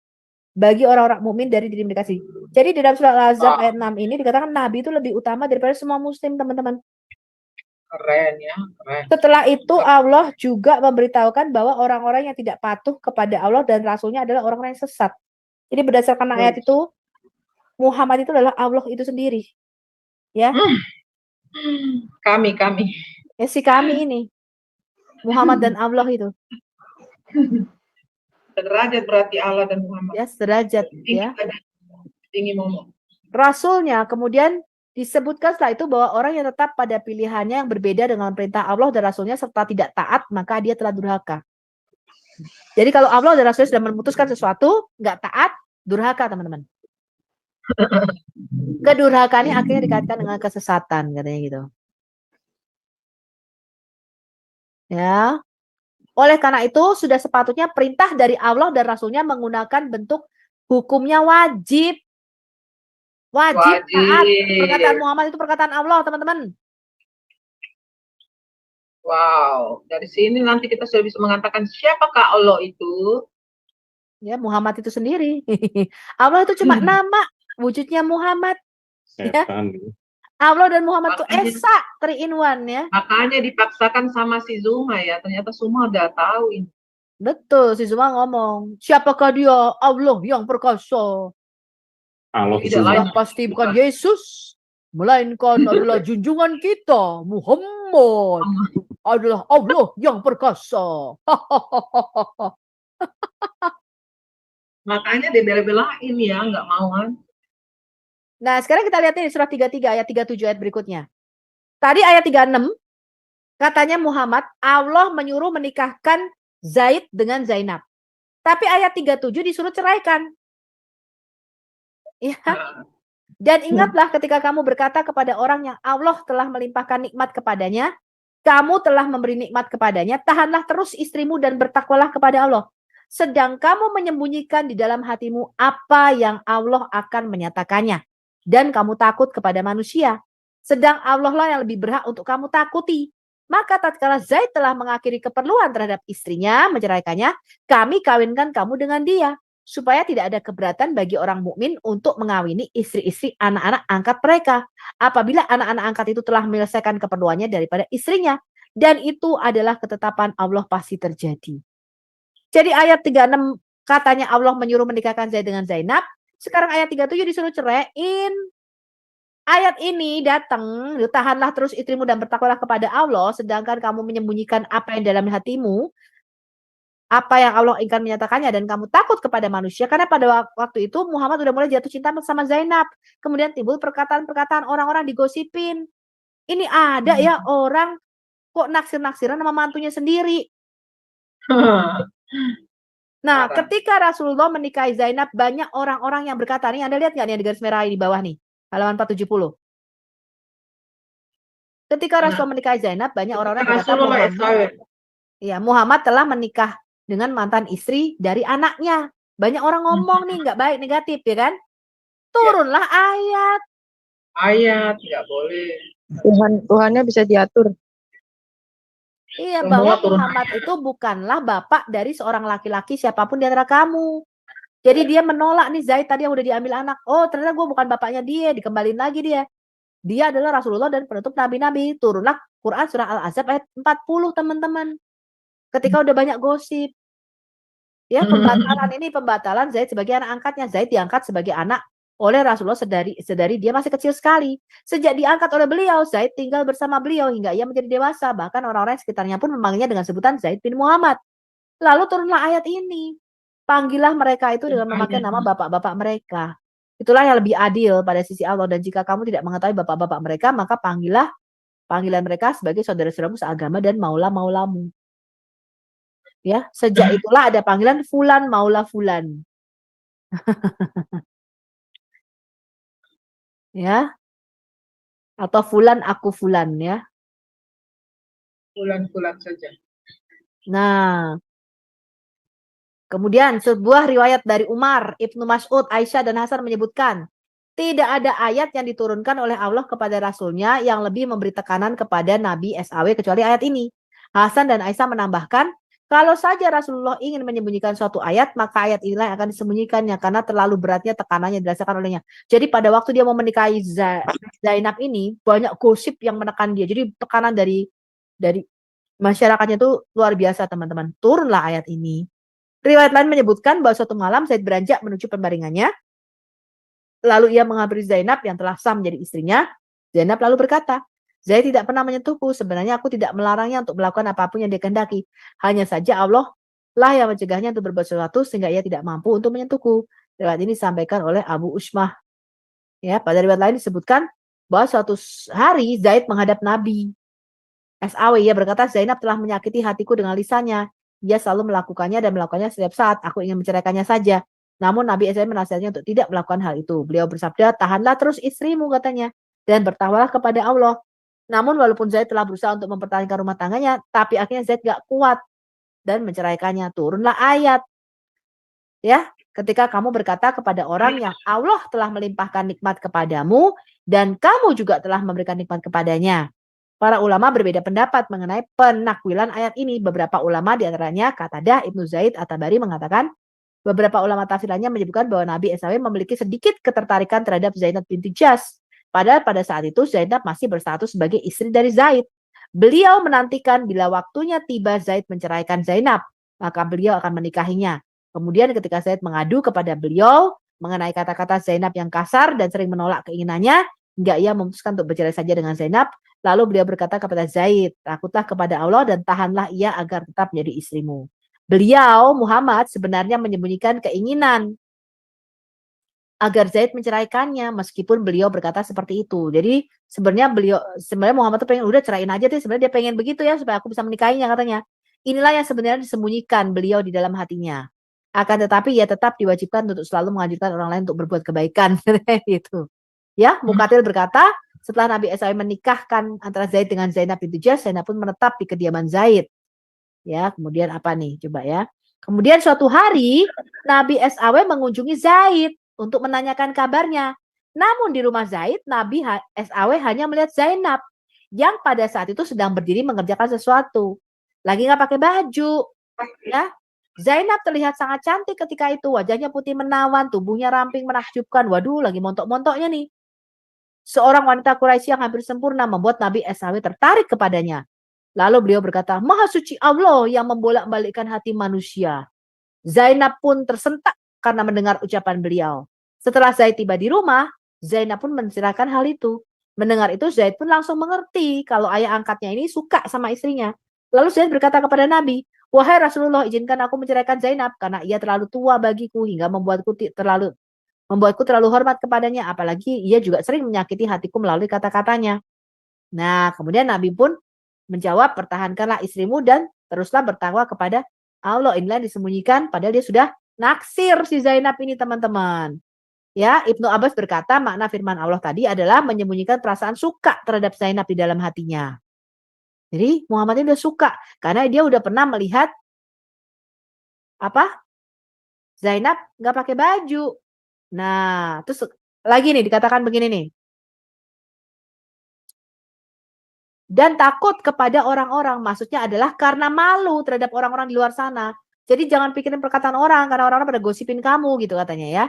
bagi orang-orang mukmin dari diri mereka sendiri. Jadi di dalam surat Al-Ahzab ayat 6 ini dikatakan Nabi itu lebih utama daripada semua muslim, teman-teman. Keren ya, keren. Setelah itu Allah juga memberitahukan bahwa orang-orang yang tidak patuh kepada Allah dan Rasulnya adalah orang-orang yang sesat. Jadi berdasarkan ayat itu, Muhammad itu adalah Allah itu sendiri. Ya. Kami. Ya si kami ini. Muhammad dan Allah itu. Sederajat berarti Allah dan Muhammad. Ya, sederajat ya. Tinggi ngomong. Rasulnya kemudian disebutkan setelah itu bahwa orang yang tetap pada pilihannya yang berbeda dengan perintah Allah dan Rasulnya serta tidak taat, maka dia telah durhaka. Jadi kalau Allah dan Rasulnya sudah memutuskan sesuatu, nggak taat, durhaka, teman-teman. Kedurhakaan ini akhirnya dikaitkan dengan kesesatan, katanya gitu. Ya. Oleh karena itu sudah sepatutnya perintah dari Allah dan Rasulnya menggunakan bentuk Hukumnya wajib. Wajib taat. Perkataan Wajib. Muhammad itu perkataan Allah, teman-teman. Wow, dari sini nanti kita sudah bisa mengatakan siapakah Allah itu. Ya, Muhammad itu sendiri. Allah itu cuma nama, wujudnya Muhammad. Ya. Setan. Allah dan Muhammad itu Makanya- esa, 3 in 1 ya. Makanya dipaksakan sama si Zuma ya. Ternyata Zuma udah tahu ini. Betul, si Zuma ngomong, siapakah dia? Allah yang perkasa. Allah Tidak Zuma. Sudah pasti bukan Yesus, melainkan adalah junjungan kita, Muhammad. Adalah Allah yang perkasa. Makanya dia bela-belain ya, nggak mau kan. Nah, sekarang kita lihat ini surat 33 ayat 37 ayat berikutnya. Tadi ayat 36 katanya Muhammad, Allah menyuruh menikahkan Zaid dengan Zainab. Tapi ayat 37 disuruh ceraikan. Ya. Dan ingatlah ketika kamu berkata kepada orang yang Allah telah melimpahkan nikmat kepadanya, kamu telah memberi nikmat kepadanya, tahanlah terus istrimu dan bertakwalah kepada Allah. Sedang kamu menyembunyikan di dalam hatimu apa yang Allah akan menyatakannya. Dan kamu takut kepada manusia. Sedang Allah lah yang lebih berhak untuk kamu takuti. Maka tatkala Zaid telah mengakhiri keperluan terhadap istrinya, menceraikannya, kami kawinkan kamu dengan dia. Supaya tidak ada keberatan bagi orang mukmin untuk mengawini istri-istri anak-anak angkat mereka. Apabila anak-anak angkat itu telah menyelesaikan keperluannya daripada istrinya. Dan itu adalah ketetapan Allah pasti terjadi. Jadi ayat 36 katanya Allah menyuruh menikahkan Zaid dengan Zainab. Sekarang ayat 37 disuruh ceraiin. Ayat ini datang, tahanlah terus istrimu dan bertakwalah kepada Allah, sedangkan kamu menyembunyikan apa yang dalam hatimu, apa yang Allah ingin menyatakannya, dan kamu takut kepada manusia. Karena pada waktu itu Muhammad udah mulai jatuh cinta sama Zainab. Kemudian timbul perkataan-perkataan orang-orang digosipin. Ini ada ya orang kok naksir-naksiran sama mantunya sendiri. Nah, ketika Rasulullah menikahi Zainab, banyak orang-orang yang berkata, nih Anda lihat nggak nih di garis merah di bawah nih, halaman 470. Ketika Rasulullah menikahi Zainab, banyak orang-orang yang berkata Muhammad telah menikah dengan mantan istri dari anaknya. Banyak orang ngomong nih nggak baik, negatif ya kan? Turunlah ayat. Ayat tidak boleh. Tuhannya bisa diatur. Iya, bahwa Muhammad itu bukanlah bapak dari seorang laki-laki siapapun di antara kamu. Jadi dia menolak nih Zaid tadi yang udah diambil anak. Oh, ternyata gue bukan bapaknya dia, dikembalin lagi dia. Dia adalah Rasulullah dan penutup nabi-nabi. Turunlah Quran surah Al-Ahzab ayat 40, teman-teman. Ketika udah banyak gosip. Ya, pembatalan Zaid sebagai anak angkatnya. Zaid diangkat sebagai anak oleh Rasulullah sedari dia masih kecil sekali. Sejak diangkat oleh beliau, Zaid tinggal bersama beliau hingga ia menjadi dewasa. Bahkan orang-orang sekitarnya pun memanggilnya dengan sebutan Zaid bin Muhammad. Lalu turunlah ayat ini. Panggillah mereka itu dengan memakai nama bapak-bapak mereka. Itulah yang lebih adil pada sisi Allah. Dan jika kamu tidak mengetahui bapak-bapak mereka, maka panggillah panggilan mereka sebagai saudara-saudaramu seagama dan maula-maulamu. Ya, sejak itulah ada panggilan fulan maula fulan. Ya, atau fulan aku fulan ya. Fulan-fulan saja. Nah, kemudian sebuah riwayat dari Umar, Ibnu Mas'ud, Aisyah dan Hasan menyebutkan tidak ada ayat yang diturunkan oleh Allah kepada Rasulnya yang lebih memberi tekanan kepada Nabi SAW kecuali ayat ini. Hasan dan Aisyah menambahkan, kalau saja Rasulullah ingin menyembunyikan suatu ayat, maka ayat inilah yang akan disembunyikannya karena terlalu beratnya tekanannya dirasakan olehnya. Jadi pada waktu dia mau menikahi Zainab ini, banyak gosip yang menekan dia. Jadi tekanan dari masyarakatnya itu luar biasa, teman-teman. Turunlah ayat ini. Riwayat lain menyebutkan bahwa suatu malam Zaid beranjak menuju pembaringannya. Lalu ia menghampiri Zainab yang telah sah menjadi istrinya. Zainab lalu berkata, Zaid tidak pernah menyentuhku. Sebenarnya aku tidak melarangnya untuk melakukan apapun yang dia kehendaki. Hanya saja Allah lah yang mencegahnya untuk berbuat sesuatu sehingga ia tidak mampu untuk menyentuhku. Riwayat ini disampaikan oleh Abu Usmah. Ya, pada riwayat lain disebutkan bahwa suatu hari Zaid menghadap Nabi. SAW ia berkata, Zainab telah menyakiti hatiku dengan lisannya. Dia selalu melakukannya dan melakukannya setiap saat. Aku ingin menceraikannya saja. Namun Nabi SAW menasihatnya untuk tidak melakukan hal itu. Beliau bersabda, tahanlah terus istrimu katanya. Dan bertakwalah kepada Allah. Namun walaupun Zaid telah berusaha untuk mempertahankan rumah tangganya, tapi akhirnya Zaid gak kuat dan menceraikannya. Turunlah ayat. Ya, ketika kamu berkata kepada orang yang Allah telah melimpahkan nikmat kepadamu dan kamu juga telah memberikan nikmat kepadanya. Para ulama berbeda pendapat mengenai penakwilan ayat ini. Beberapa ulama diantaranya Qatadah, Ibnu Zaid, At-Tabari mengatakan beberapa ulama tafsirnya menyebutkan bahwa Nabi SAW memiliki sedikit ketertarikan terhadap Zainab binti Jahsh. Padahal pada saat itu Zainab masih berstatus sebagai istri dari Zaid. Beliau menantikan bila waktunya tiba Zaid menceraikan Zainab, maka beliau akan menikahinya. Kemudian ketika Zaid mengadu kepada beliau mengenai kata-kata Zainab yang kasar dan sering menolak keinginannya, hingga ia memutuskan untuk bercerai saja dengan Zainab. Lalu beliau berkata kepada Zaid, takutlah kepada Allah dan tahanlah ia agar tetap menjadi istrimu. Beliau, Muhammad, sebenarnya menyembunyikan keinginan agar Zaid menceraikannya, meskipun beliau berkata seperti itu. Jadi sebenarnya Muhammad tuh pengen udah ceraiin aja deh, sebenarnya dia pengen begitu ya supaya aku bisa menikahinya katanya. Inilah yang sebenarnya disembunyikan beliau di dalam hatinya. Akan tetapi ia tetap diwajibkan untuk selalu menganjurkan orang lain untuk berbuat kebaikan. Gitu. Ya, Muqatil berkata, setelah Nabi SAW menikahkan antara Zaid dengan Zainab binti Jahsh, Zainab pun menetap di kediaman Zaid. Ya, kemudian apa nih? Coba ya. Kemudian suatu hari Nabi SAW mengunjungi Zaid untuk menanyakan kabarnya. Namun di rumah Zaid, Nabi SAW hanya melihat Zainab yang pada saat itu sedang berdiri mengerjakan sesuatu. Lagi nggak pakai baju. Ya, Zainab terlihat sangat cantik ketika itu. Wajahnya putih menawan, tubuhnya ramping menakjubkan. Waduh, lagi montok-montoknya nih. Seorang wanita Quraisy yang hampir sempurna membuat Nabi SAW tertarik kepadanya. Lalu beliau berkata, Maha suci Allah yang membolak-balikkan hati manusia. Zainab pun tersentak karena mendengar ucapan beliau. Setelah Zaid tiba di rumah, Zainab pun menceritakan hal itu. Mendengar itu Zaid pun langsung mengerti kalau ayah angkatnya ini suka sama istrinya. Lalu Zaid berkata kepada Nabi, wahai Rasulullah, izinkan aku menceraikan Zainab karena ia terlalu tua bagiku hingga membuatku terlalu hormat kepadanya, apalagi ia juga sering menyakiti hatiku melalui kata-katanya. Nah, kemudian Nabi pun menjawab, pertahankanlah istrimu dan teruslah bertakwa kepada Allah. Inilah yang disembunyikan padahal dia sudah naksir si Zainab ini, teman-teman. Ya, Ibnu Abbas berkata makna firman Allah tadi adalah menyembunyikan perasaan suka terhadap Zainab di dalam hatinya. Jadi Muhammad ini udah suka karena dia udah pernah melihat apa? Zainab nggak pakai baju. Nah, terus lagi nih dikatakan begini nih. Dan takut kepada orang-orang, maksudnya adalah karena malu terhadap orang-orang di luar sana. Jadi jangan pikirin perkataan orang karena orang-orang pada gosipin kamu gitu katanya ya.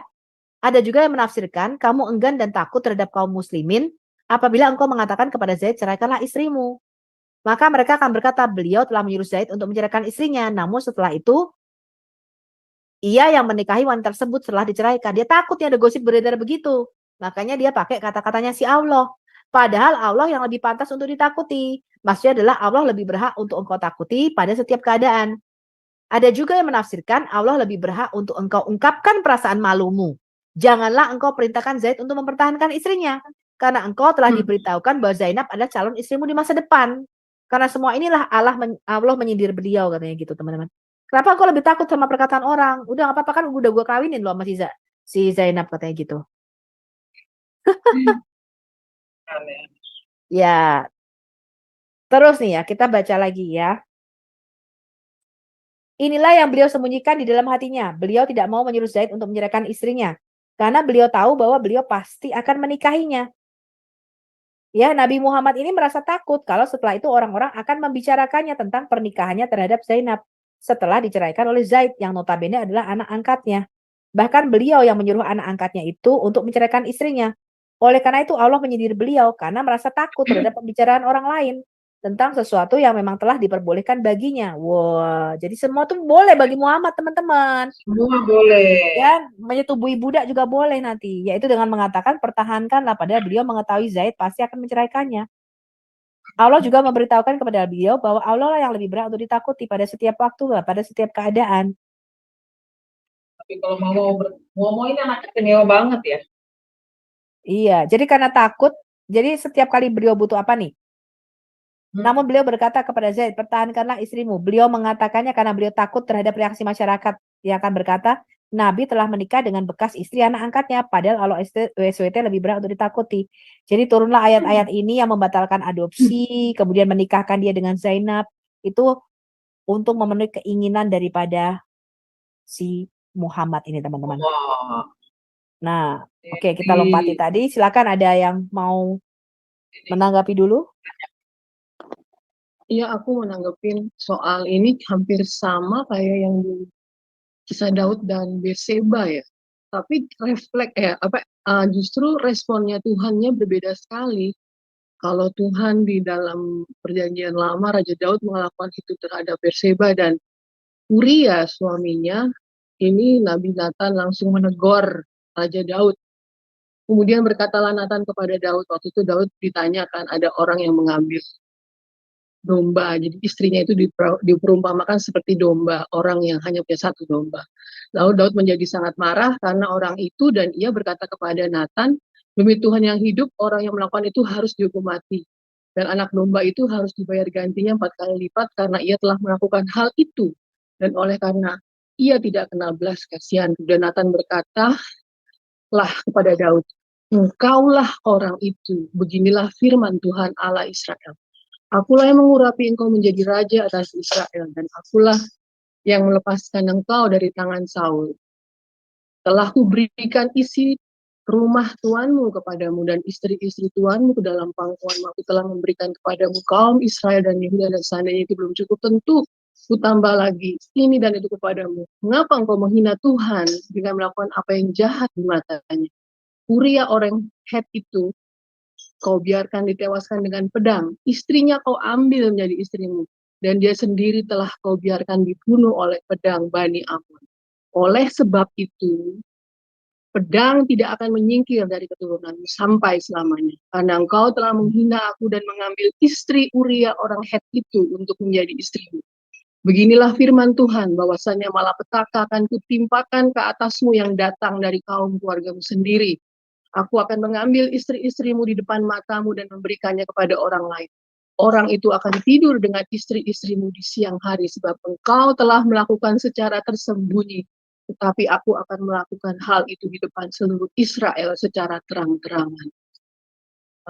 Ada juga yang menafsirkan kamu enggan dan takut terhadap kaum muslimin apabila engkau mengatakan kepada Zaid ceraikanlah istrimu. Maka mereka akan berkata beliau telah menyuruh Zaid untuk menceraikan istrinya. Namun setelah itu ia yang menikahi wanita tersebut setelah diceraikan. Dia takutnya ada gosip beredar begitu. Makanya dia pakai kata-katanya si Allah. Padahal Allah yang lebih pantas untuk ditakuti. Maksudnya adalah Allah lebih berhak untuk engkau takuti pada setiap keadaan. Ada juga yang menafsirkan Allah lebih berhak untuk engkau ungkapkan perasaan malumu. Janganlah engkau perintahkan Zaid untuk mempertahankan istrinya. Karena engkau telah diberitahukan bahwa Zainab adalah calon istrimu di masa depan. Karena semua inilah Allah menyindir beliau katanya gitu teman-teman. Kenapa engkau lebih takut sama perkataan orang? Udah gak apa-apa kan udah gue kawinin loh sama si Zainab katanya gitu. Ya. Terus nih ya kita baca lagi ya. Inilah yang beliau sembunyikan di dalam hatinya. Beliau tidak mau menyuruh Zaid untuk menyerahkan istrinya. Karena beliau tahu bahwa beliau pasti akan menikahinya. Ya, Nabi Muhammad ini merasa takut kalau setelah itu orang-orang akan membicarakannya tentang pernikahannya terhadap Zainab setelah diceraikan oleh Zaid yang notabene adalah anak angkatnya. Bahkan beliau yang menyuruh anak angkatnya itu untuk menceraikan istrinya. Oleh karena itu Allah menyindir beliau karena merasa takut terhadap pembicaraan orang lain tentang sesuatu yang memang telah diperbolehkan baginya. Wah, jadi semua tuh boleh bagi Muhammad, teman-teman. Semua boleh. Ya, menyetubui budak juga boleh nanti, yaitu dengan mengatakan pertahankanlah, padahal beliau mengetahui Zaid pasti akan menceraikannya. Allah juga memberitahukan kepada beliau bahwa Allah lah yang lebih berhak untuk ditakuti pada setiap waktu, pada setiap keadaan. Tapi kalau mau ini anak istimewa banget ya. Iya, jadi karena takut, jadi setiap kali beliau butuh apa nih? Namun beliau berkata kepada Zaid, pertahankanlah istrimu. Beliau mengatakannya karena beliau takut terhadap reaksi masyarakat yang akan berkata, Nabi telah menikah dengan bekas istri anak angkatnya, padahal Allah SWT lebih berat untuk ditakuti. Jadi turunlah ayat-ayat ini yang membatalkan adopsi, kemudian menikahkan dia dengan Zainab, itu untuk memenuhi keinginan daripada si Muhammad ini teman-teman. Wah, Nah, oke, kita lompati jadi tadi. Silakan ada yang mau menanggapi dulu. Iya, aku menanggapin soal ini hampir sama kayak yang di kisah Daud dan Betseba ya. Tapi justru responnya Tuhannya berbeda sekali. Kalau Tuhan di dalam perjanjian lama, Raja Daud melakukan itu terhadap Betseba dan Uria suaminya, ini Nabi Nathan langsung menegur Raja Daud. Kemudian berkatalah Nathan kepada Daud, waktu itu Daud ditanyakan ada orang yang mengambil domba. Jadi istrinya itu diperumpamakan seperti domba, orang yang hanya punya satu domba. Lalu Daud menjadi sangat marah karena orang itu dan ia berkata kepada Nathan, demi Tuhan yang hidup, orang yang melakukan itu harus dihukum mati. Dan anak domba itu harus dibayar gantinya 4 kali lipat karena ia telah melakukan hal itu. Dan oleh karena ia tidak kena belas kasihan. Dan Nathan berkata lah kepada Daud, engkaulah orang itu, beginilah firman Tuhan Allah Israel. Akulah yang mengurapi engkau menjadi raja atas Israel, dan akulah yang melepaskan engkau dari tangan Saul. Telah kuberikan isi rumah tuanmu kepadamu dan istri-istri tuanmu ke dalam pangkuanmu. Aku telah memberikan kepadamu kaum Israel dan Yehuda, dan seandainya itu belum cukup, tentu ku tambah lagi ini dan itu kepadamu. Mengapa engkau menghina Tuhan dengan melakukan apa yang jahat di matanya? Uria orang Het itu kau biarkan ditewaskan dengan pedang, istrinya kau ambil menjadi istrimu, dan dia sendiri telah kau biarkan dibunuh oleh pedang Bani Ammon. Oleh sebab itu, pedang tidak akan menyingkir dari keturunanmu sampai selamanya, karena engkau telah menghina aku dan mengambil istri Uria orang Het itu untuk menjadi istrimu. Beginilah firman Tuhan, bahwasanya malapetaka akan kutimpakan ke atasmu yang datang dari kaum keluargamu sendiri. Aku akan mengambil istri-istrimu di depan matamu dan memberikannya kepada orang lain. Orang itu akan tidur dengan istri-istrimu di siang hari, sebab engkau telah melakukan secara tersembunyi. Tetapi aku akan melakukan hal itu di depan seluruh Israel secara terang-terangan.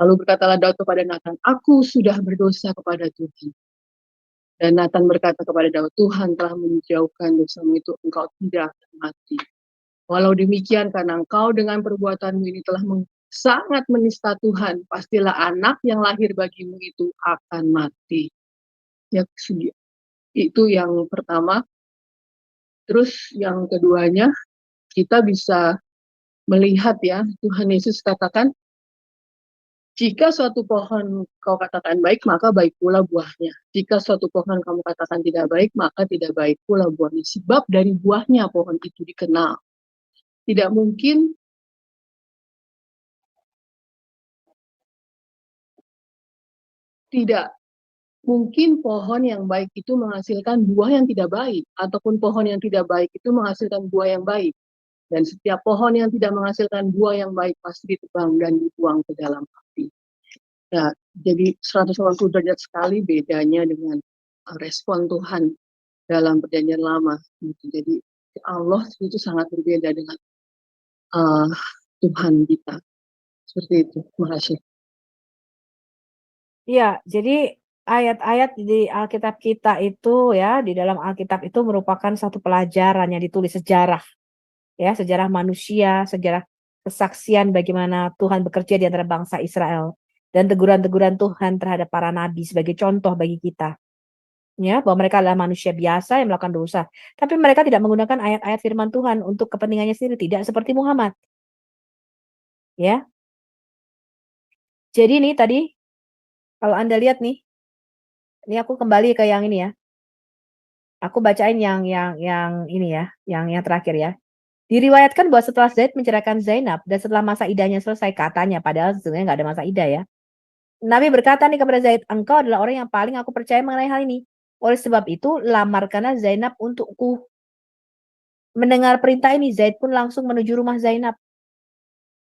Lalu berkatalah Daud kepada Nathan, aku sudah berdosa kepada Tuhan. Dan Nathan berkata kepada Daud, Tuhan telah menjauhkan dosamu itu, engkau tidak akan mati. Walau demikian, karena engkau dengan perbuatanmu ini telah sangat menista Tuhan, pastilah anak yang lahir bagimu itu akan mati. Ya, itu yang pertama. Terus yang keduanya, kita bisa melihat ya, Tuhan Yesus katakan, jika suatu pohon kau katakan baik, maka baik pula buahnya. Jika suatu pohon kamu katakan tidak baik, maka tidak baik pula buahnya. Sebab dari buahnya pohon itu dikenal. Tidak mungkin pohon yang baik itu menghasilkan buah yang tidak baik, ataupun pohon yang tidak baik itu menghasilkan buah yang baik. Dan setiap pohon yang tidak menghasilkan buah yang baik pasti ditebang dan dibuang ke dalam api. Nah, jadi 180 derajat sekali bedanya dengan respon Tuhan dalam perjanjian lama. Jadi Allah itu sangat berbeda dengan Tuhan kita. Seperti itu. Terima kasih. Iya, jadi ayat-ayat di Alkitab kita itu ya, di dalam Alkitab itu merupakan satu pelajaran yang ditulis sejarah. Ya, sejarah manusia, sejarah kesaksian bagaimana Tuhan bekerja di antara bangsa Israel, dan teguran-teguran Tuhan terhadap para nabi sebagai contoh bagi kita. Ya, bahwa mereka adalah manusia biasa yang melakukan dosa, tapi mereka tidak menggunakan ayat-ayat firman Tuhan untuk kepentingannya sendiri, tidak seperti Muhammad. Ya. Jadi nih tadi kalau Anda lihat nih, ini aku kembali ke yang ini ya. Aku bacain yang ini ya, yang terakhir ya. Diriwayatkan bahwa setelah Zaid menceraikan Zainab dan setelah masa idahnya selesai, katanya, padahal sebenarnya nggak ada masa idah ya. Nabi berkata nih kepada Zaid, engkau adalah orang yang paling aku percaya mengenai hal ini. Oleh sebab itu, lamarkanlah Zainab untukku. Mendengar perintah ini, Zaid pun langsung menuju rumah Zainab.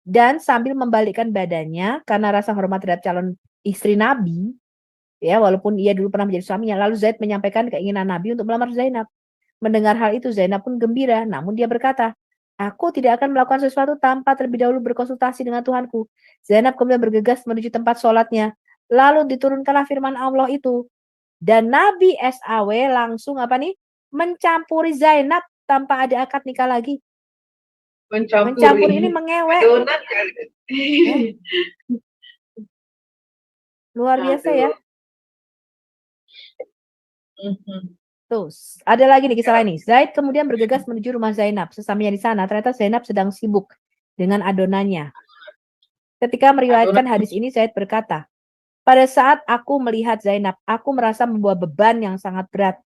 Dan sambil membalikkan badannya, karena rasa hormat terhadap calon istri Nabi, ya walaupun ia dulu pernah menjadi suaminya, lalu Zaid menyampaikan keinginan Nabi untuk melamar Zainab. Mendengar hal itu, Zainab pun gembira, namun dia berkata, aku tidak akan melakukan sesuatu tanpa terlebih dahulu berkonsultasi dengan Tuhanku. Zainab kemudian bergegas menuju tempat sholatnya. Lalu diturunkanlah firman Allah itu. Dan Nabi SAW langsung mencampuri Zainab tanpa ada akad nikah lagi. Mencampuri Mencampur ini mengewek. adonan kali. Luar biasa ya. Mhm. Terus, ada lagi nih kisah lain nih. Zaid kemudian bergegas menuju rumah Zainab. Sesampainya di sana, ternyata Zainab sedang sibuk dengan adonannya. Ketika meriwayatkan hadis ini, Zaid berkata, pada saat aku melihat Zainab, aku merasa membawa beban yang sangat berat.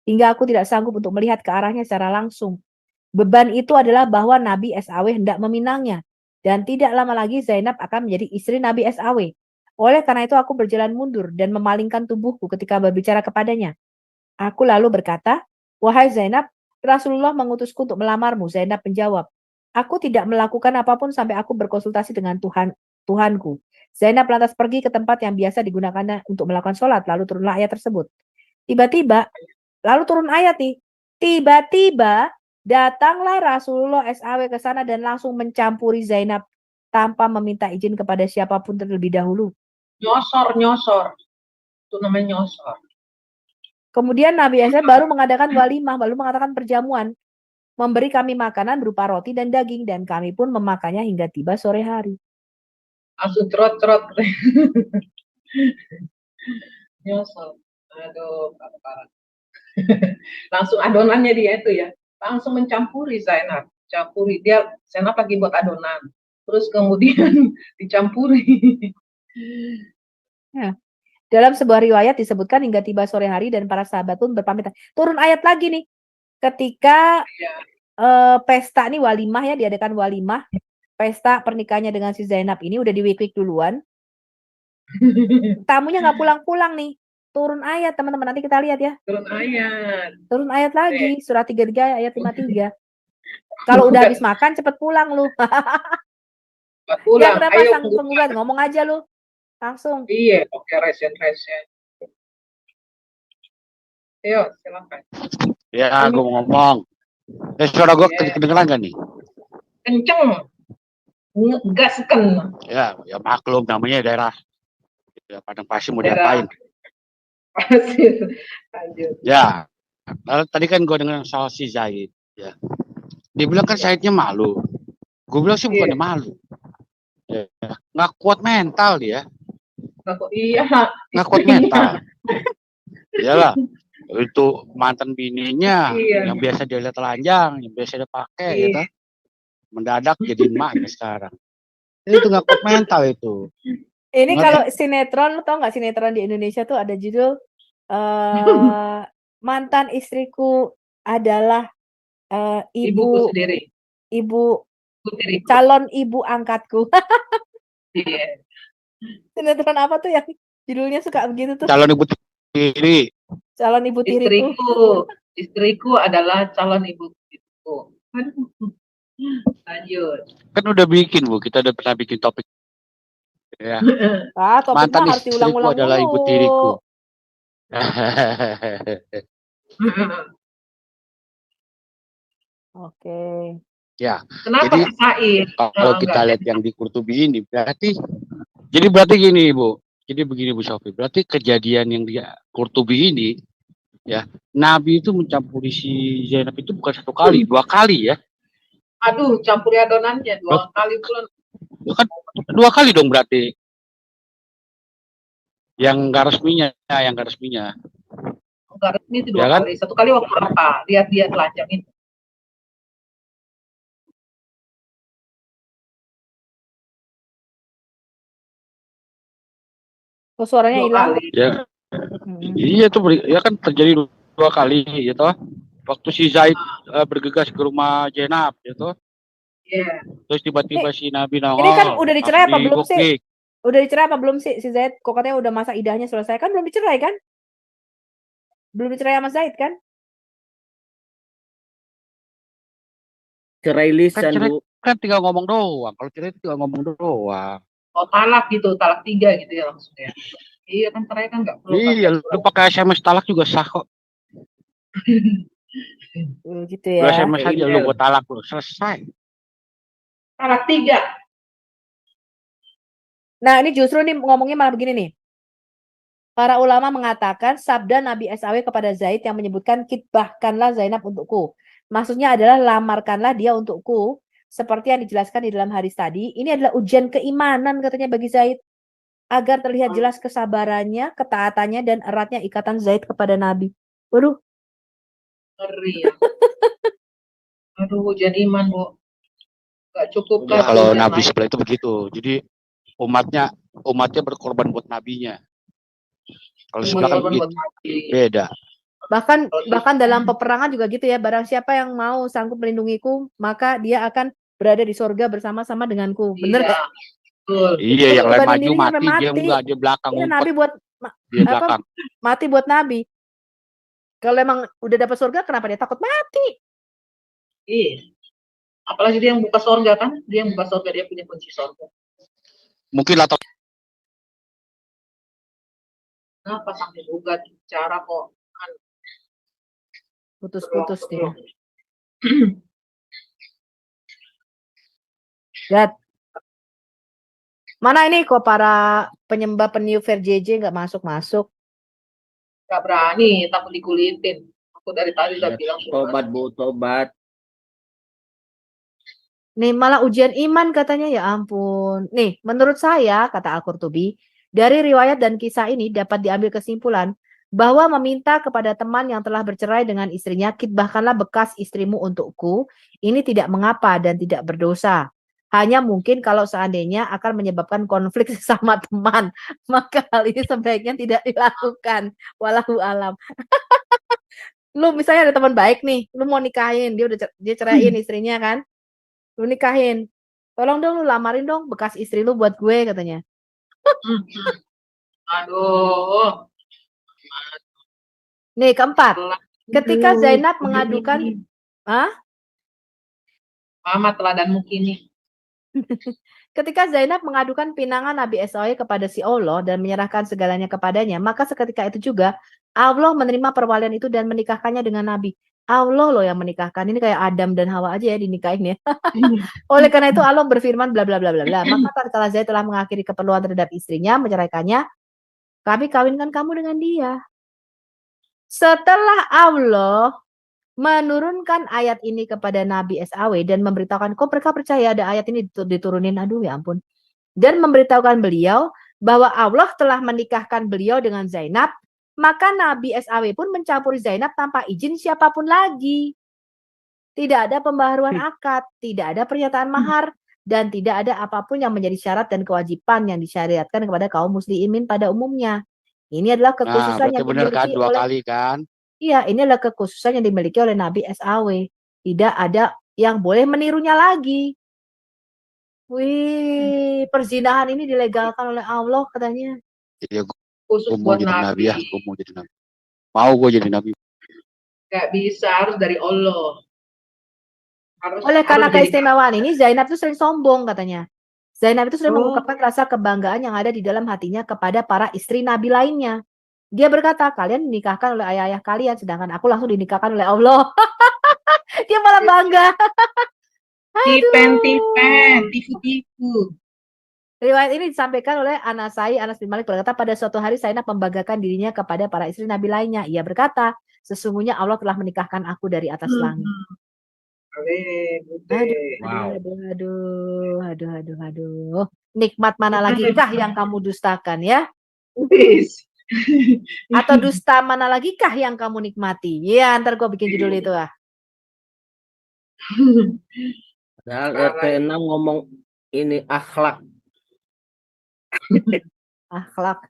Hingga aku tidak sanggup untuk melihat ke arahnya secara langsung. Beban itu adalah bahwa Nabi SAW hendak meminangnya. Dan tidak lama lagi Zainab akan menjadi istri Nabi SAW. Oleh karena itu aku berjalan mundur dan memalingkan tubuhku ketika berbicara kepadanya. Aku lalu berkata, wahai Zainab, Rasulullah mengutusku untuk melamarmu. Zainab menjawab, aku tidak melakukan apapun sampai aku berkonsultasi dengan Tuhanku. Zainab lantas pergi ke tempat yang biasa digunakannya untuk melakukan sholat. Lalu turunlah ayat tersebut. Tiba-tiba, lalu turun ayat nih. Tiba-tiba datanglah Rasulullah SAW ke sana dan langsung mencampuri Zainab tanpa meminta izin kepada siapapun terlebih dahulu. Nyosor. Itu namanya nyosor. Kemudian Nabi SAW baru mengadakan walimah, lalu mengatakan perjamuan. Memberi kami makanan berupa roti dan daging, dan kami pun memakannya hingga tiba sore hari. Langsung trot. Nyosor. Aduh, parah. Langsung adonannya dia itu ya. Langsung mencampuri Zainab. Zainab lagi buat adonan. Terus kemudian dicampuri. Ya. Dalam sebuah riwayat disebutkan hingga tiba sore hari dan para sahabat pun berpamitan. Turun ayat lagi nih. Ketika pesta nih walimah ya, diadakan walimah. Pesta pernikahannya dengan si Zainab ini udah di-wik-wik duluan. Tamunya nggak pulang-pulang nih. Turun ayat teman-teman, nanti kita lihat ya. Turun ayat lagi, surah 33 ayat 53. Kalau udah habis makan cepet pulang lu. Ya kenapa sang penggugat, ngomong aja lu. Langsung. Iya, oke, resen. Ayo, silakan. Ya, gue mau ngomong. Suara gue kedengeran gak nih? Kenceng. Ngegaskan. Ya maklum namanya daerah. Ya, Padang Pasir mau diapain? Pasir. Lanjut. Ya, tadi kan gue dengar soal si Zaid. Ya. Dia bilang kan Zaidnya malu. Gue bilang sih bukannya malu. Ya. Nggak kuat mental dia. Nggak kuat mental. Iyalah. Itu mantan bininya yang biasa dia lihat telanjang, yang biasa dia pakai, ya kan? Mendadak jadi emaknya sekarang. Itu nggak kuat mental itu. Ini kalau sinetron, lo tau nggak sinetron di Indonesia tuh ada judul mantan istriku adalah ibuku sendiri. Calon ibu angkatku. Iya. Sinetron apa tuh yang judulnya suka begitu tuh? Calon ibu tiri. Calon ibu tiriku. Istriku adalah calon ibu tiriku. Lanjut. Kan udah bikin Bu, kita udah pernah bikin topik. Ya. Mantan harus istriku diulang-ulang adalah dulu. ibu tiriku. Oke. Ya. Kenapa jadi Said? Kalau kita lihat yang di Qurtubi ini berarti gini Bu. Jadi begini Bu Sofi, berarti kejadian yang di Qurtubi ini ya, Nabi itu mencampuri si Zainab itu bukan 1 kali, 2 kali ya. Aduh, campuri adonannya 2 kali pula. Kan 2 kali dong berarti. Yang enggak resminya. Enggak resmi itu 2 kali. 1 kali waktu apa? Lihat dia telanjang itu. Suaranya hilang. Ya. Iya tuh ya kan terjadi 2 kali ya toh. Waktu si Zaid bergegas ke rumah Zainab ya toh. Iya. Terus tiba-tiba si Nabi nongol. Ini kan udah dicerai apa belum sih? Udah dicerai apa belum sih si Zaid? Kok katanya udah masa idahnya selesai, kan belum dicerai kan? Belum dicerai sama Zaid kan? Cerai lisan Bu. Kan tinggal ngomong doang. Kalau cerai tinggal ngomong doang. Oh, talak gitu, talak 3 gitu ya langsung ya. Iya kan cerai kan nggak perlu. Iya, lu pakai SMS talak juga sah kok. Gitu ya. Lu SMS aja lu buat talak lu selesai. Talak 3. Nah, ini justru nih ngomongnya malah begini nih. Para ulama mengatakan sabda Nabi SAW kepada Zaid yang menyebutkan kitbahkanlah Zainab untukku. Maksudnya adalah lamarkanlah dia untukku. Seperti yang dijelaskan di dalam hadis tadi. Ini adalah ujian keimanan katanya bagi Zaid. Agar terlihat jelas kesabarannya, ketaatannya, dan eratnya ikatan Zaid kepada Nabi. Waduh. Ngeri ya. Aduh, ujian iman, Bu. Gak cukup Ya, kan kalau ujian Nabi lain. sebelah itu begitu. Jadi umatnya berkorban buat nabinya. Kalau sebelah kan Berkorban buat begitu. Nabi. Beda. Bahkan dalam peperangan juga gitu ya. Barang siapa yang mau sanggup melindungiku, maka dia akan berada di sorga bersama-sama denganku. Bener Iya, nggak? betul. Iya, yang lain Korbanin maju dirinya sampai mati, dia mati. enggak, dia belakang Iya, ngumpet, Nabi buat dia belakang. mati buat Nabi. Kalau emang udah dapat surga, kenapa dia takut mati? Iya. Apalagi dia yang buka sorga kan? Dia yang buka sorga, dia punya kunci sorga. Mungkin lah Kenapa sampai juga bicara kok? Kan Putus-putus dia. Gat. Mana ini kok para penyembah peniup VRJJ nggak masuk-masuk? Gak berani, takut dikulitin. Aku dari tadi udah bilang Tobat Bu, tobat. Nih malah ujian iman katanya, ya ampun. Nih menurut saya, kata Al-Qurtubi, dari riwayat dan kisah ini dapat diambil kesimpulan bahwa meminta kepada teman yang telah bercerai dengan istrinya, khidbahkanlah bekas istrimu untukku, ini tidak mengapa dan tidak berdosa. Hanya mungkin kalau seandainya akan menyebabkan konflik sesama teman, maka hal ini sebaiknya tidak dilakukan. Wallahu alam. Lu misalnya ada teman baik nih, lu mau nikahin, dia ceraiin istrinya kan, lu nikahin, tolong dong lu lamarin dong bekas istri lu buat gue katanya. Aduh. Nih keempat, ketika Zainab mengadukan, Mama teladanmu kini. Ketika Zainab mengadukan pinangan Nabi SAW kepada si Allah dan menyerahkan segalanya kepadanya, maka seketika itu juga Allah menerima perwalian itu dan menikahkannya dengan Nabi. Allah loh yang menikahkan. Ini kayak Adam dan Hawa aja ya dinikahin ya. Oleh karena itu Allah berfirman bla bla bla bla bla. Maka tatkala Zaid telah mengakhiri keperluan terhadap istrinya, menceraikannya, kami kawinkan kamu dengan dia. Setelah Allah menurunkan ayat ini kepada Nabi SAW dan memberitahukan, kok mereka percaya ada ayat ini diturunin, aduh ya ampun. Dan memberitahukan beliau bahwa Allah telah menikahkan beliau dengan Zainab, maka Nabi SAW pun mencampuri Zainab tanpa izin siapapun lagi. Tidak ada pembaharuan akad, tidak ada pernyataan mahar, dan tidak ada apapun yang menjadi syarat dan kewajiban yang disyariatkan kepada kaum muslimin pada umumnya. Ini adalah kekhususan yang bener kan dimiliki dua oleh kali kan? Iya, ini adalah kekhususan yang dimiliki oleh Nabi SAW. Tidak ada yang boleh menirunya lagi. Wih, perzinahan ini dilegalkan oleh Allah katanya. Iya, Khusus gue mau buat jadi Nabi. nabi ya, gue mau jadi nabi. Mau gue jadi nabi. Gak bisa, harus dari Allah. Oleh karena keistimewaan ini, Zainab itu sering sombong katanya. Zainab itu sudah mengungkapkan rasa kebanggaan yang ada di dalam hatinya kepada para istri Nabi lainnya. Dia berkata, kalian dinikahkan oleh ayah-ayah kalian, sedangkan aku langsung dinikahkan oleh Allah. Dia malah bangga. Tipen, tipu-tipu. Riwayat ini disampaikan oleh Anas bin Malik berkata, pada suatu hari Zainab membanggakan dirinya kepada para istri Nabi lainnya. Ia berkata, sesungguhnya Allah telah menikahkan aku dari atas langit. Aduh. Nikmat mana lagi kah yang kamu dustakan ya? Atau dusta mana lagi kah yang kamu nikmati? Ya, ntar gue bikin judul itu ah. Padahal RT 6 ngomong ini akhlak. Akhlak.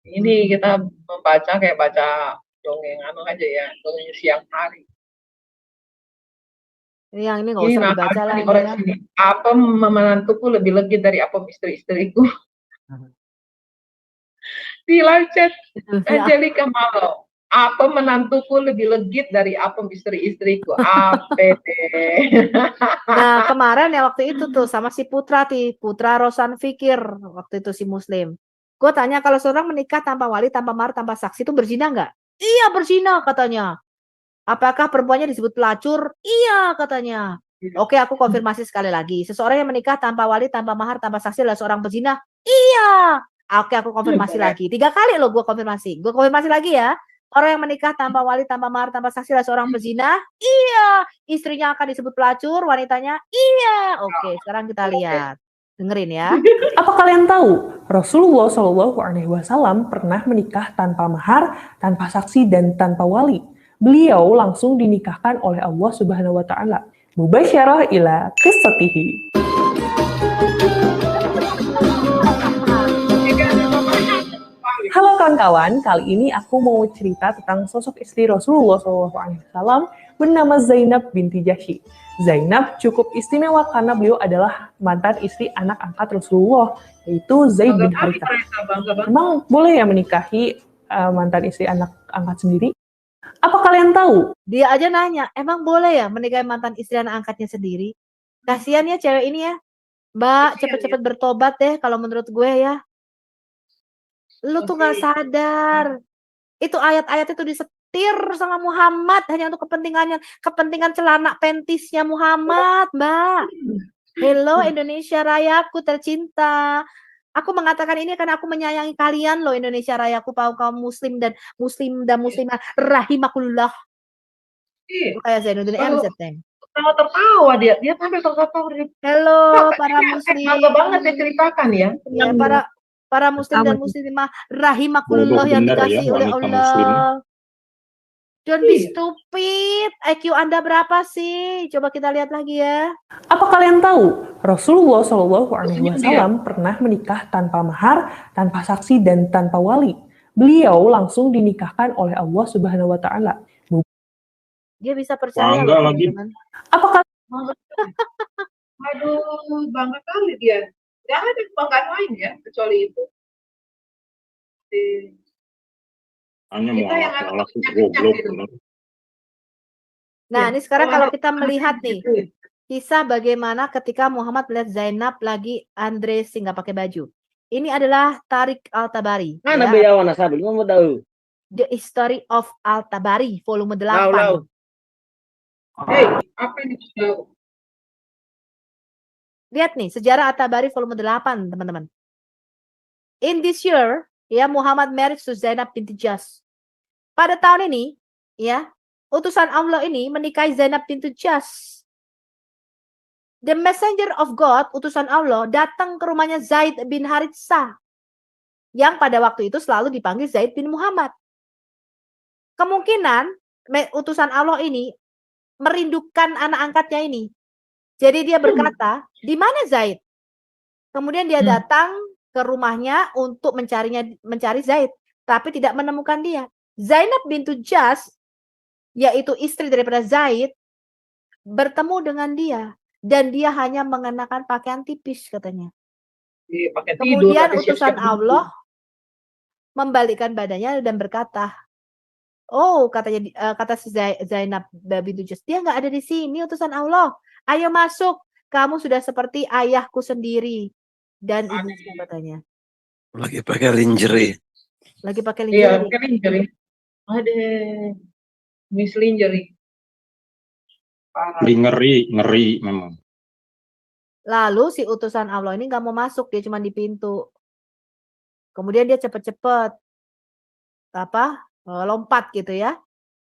Ini kita membaca kayak baca dongeng aja ya, dongeng siang hari. Yang ini nggak usah dibaca lah ini ya. Apa menantuku lebih legit dari apa istri-istriku? Di live chat Angelica Malo. Apa menantuku lebih legit dari apa istri-istriku? Nah kemarin ya waktu itu tuh sama si Putra Rosan Fikir waktu itu si Muslim. Gue tanya kalau seorang menikah tanpa wali, tanpa mahar, tanpa saksi itu berzina nggak? Iya berzina katanya. Apakah perempuannya disebut pelacur? Iya katanya. Oke, aku konfirmasi sekali lagi. Seseorang yang menikah tanpa wali, tanpa mahar, tanpa saksi adalah seorang pezina? Iya. Oke, aku konfirmasi lagi. 3 kali loh gue konfirmasi. Gue konfirmasi lagi ya. Orang yang menikah tanpa wali, tanpa mahar, tanpa saksi adalah seorang pezina. Iya. Istrinya akan disebut pelacur, wanitanya. Iya. Oke, sekarang kita lihat. Dengerin ya. Apa kalian tahu Rasulullah Shallallahu Alaihi Wasallam pernah menikah tanpa mahar, tanpa saksi dan tanpa wali? Beliau langsung dinikahkan oleh Allah Subhanahu Wa Taala. Mubasyarah ila qissatihi. Halo kawan-kawan, kali ini aku mau cerita tentang sosok istri Rasulullah SAW bernama Zainab binti Jahsy. Zainab cukup istimewa karena beliau adalah mantan istri anak angkat Rasulullah, yaitu Zaid bin Harithah. Emang boleh ya menikahi mantan istri anak angkat sendiri? Apa kalian tahu? Dia aja nanya, emang boleh ya menikahi mantan istri anak angkatnya sendiri? Kasihan ya cewek ini ya. Mbak, cepet-cepet bertobat deh kalau menurut gue ya. Lu tuh gak sadar. Itu ayat-ayat itu disetir sama Muhammad hanya untuk kepentingan celana pentisnya Muhammad, Mbak. Hello Indonesia Rayaku tercinta. Aku mengatakan ini karena aku menyayangi kalian loh, Indonesia Rayaku, kaum muslim dan muslimah rahimakumullah. Kayak Zainuddin MZ. Tertawa dia sampai tertawa. Halo para muslim. Bangga banget ya ceritakan ya. Ya, para muslim dan muslimah rahimakumullah yang dikasihi oleh Allah. Don't be stupid. IQ Anda berapa sih? Coba kita lihat lagi ya. Apa kalian tahu Rasulullah Shallallahu Alaihi Wasallam pernah menikah tanpa mahar, tanpa saksi dan tanpa wali? Beliau langsung dinikahkan oleh Allah Subhanahu Wa Taala. Dia bisa percaya Bangga loh, lagi. teman-teman. Apakah Aduh, bangga kali dia. Gak ada kebanggaan lain ya kecuali itu. Hanya Kita mau yang ada salah kencang-kencang goblok. gitu. bener. Nah, Ya, ini sekarang kalau kita ada melihat nih, gitu. kisah bagaimana ketika Muhammad melihat Zainab lagi undressing, nggak pakai baju. Ini adalah Tariq Al-Tabari. Mana Ya, beliau nasabil mau tahu. The History of Al-Tabari, volume 8. Lau. Hey, apa ini? Lihat nih, sejarah At-Tabari volume 8, teman-teman. In this year, ya, Muhammad married to Zainab binti Jahsy. Pada tahun ini, ya, utusan Allah ini menikahi Zainab binti Jahsy. The messenger of God, utusan Allah, datang ke rumahnya Zaid bin Harithah, yang pada waktu itu selalu dipanggil Zaid bin Muhammad. Kemungkinan utusan Allah ini merindukan anak angkatnya ini. Jadi dia berkata, di mana Zaid? Kemudian dia datang ke rumahnya untuk mencari Zaid, tapi tidak menemukan dia. Zainab bintu Jahsy, yaitu istri daripada Zaid, bertemu dengan dia dan dia hanya mengenakan pakaian tipis katanya. Kemudian utusan Allah membalikkan badannya dan berkata, oh, kata si Zainab bintu Jahsy, dia nggak ada di sini utusan Allah. Ayo masuk, kamu sudah seperti ayahku sendiri dan ibuku katanya. Lagi pakai lingerie. Lagi pakai Iya, lingerie. pakai lingerie. Ada Miss Lingerie. Ngeri memang. Lalu si utusan Allah ini nggak mau masuk, dia cuma di pintu. Kemudian dia cepet-cepet lompat gitu ya.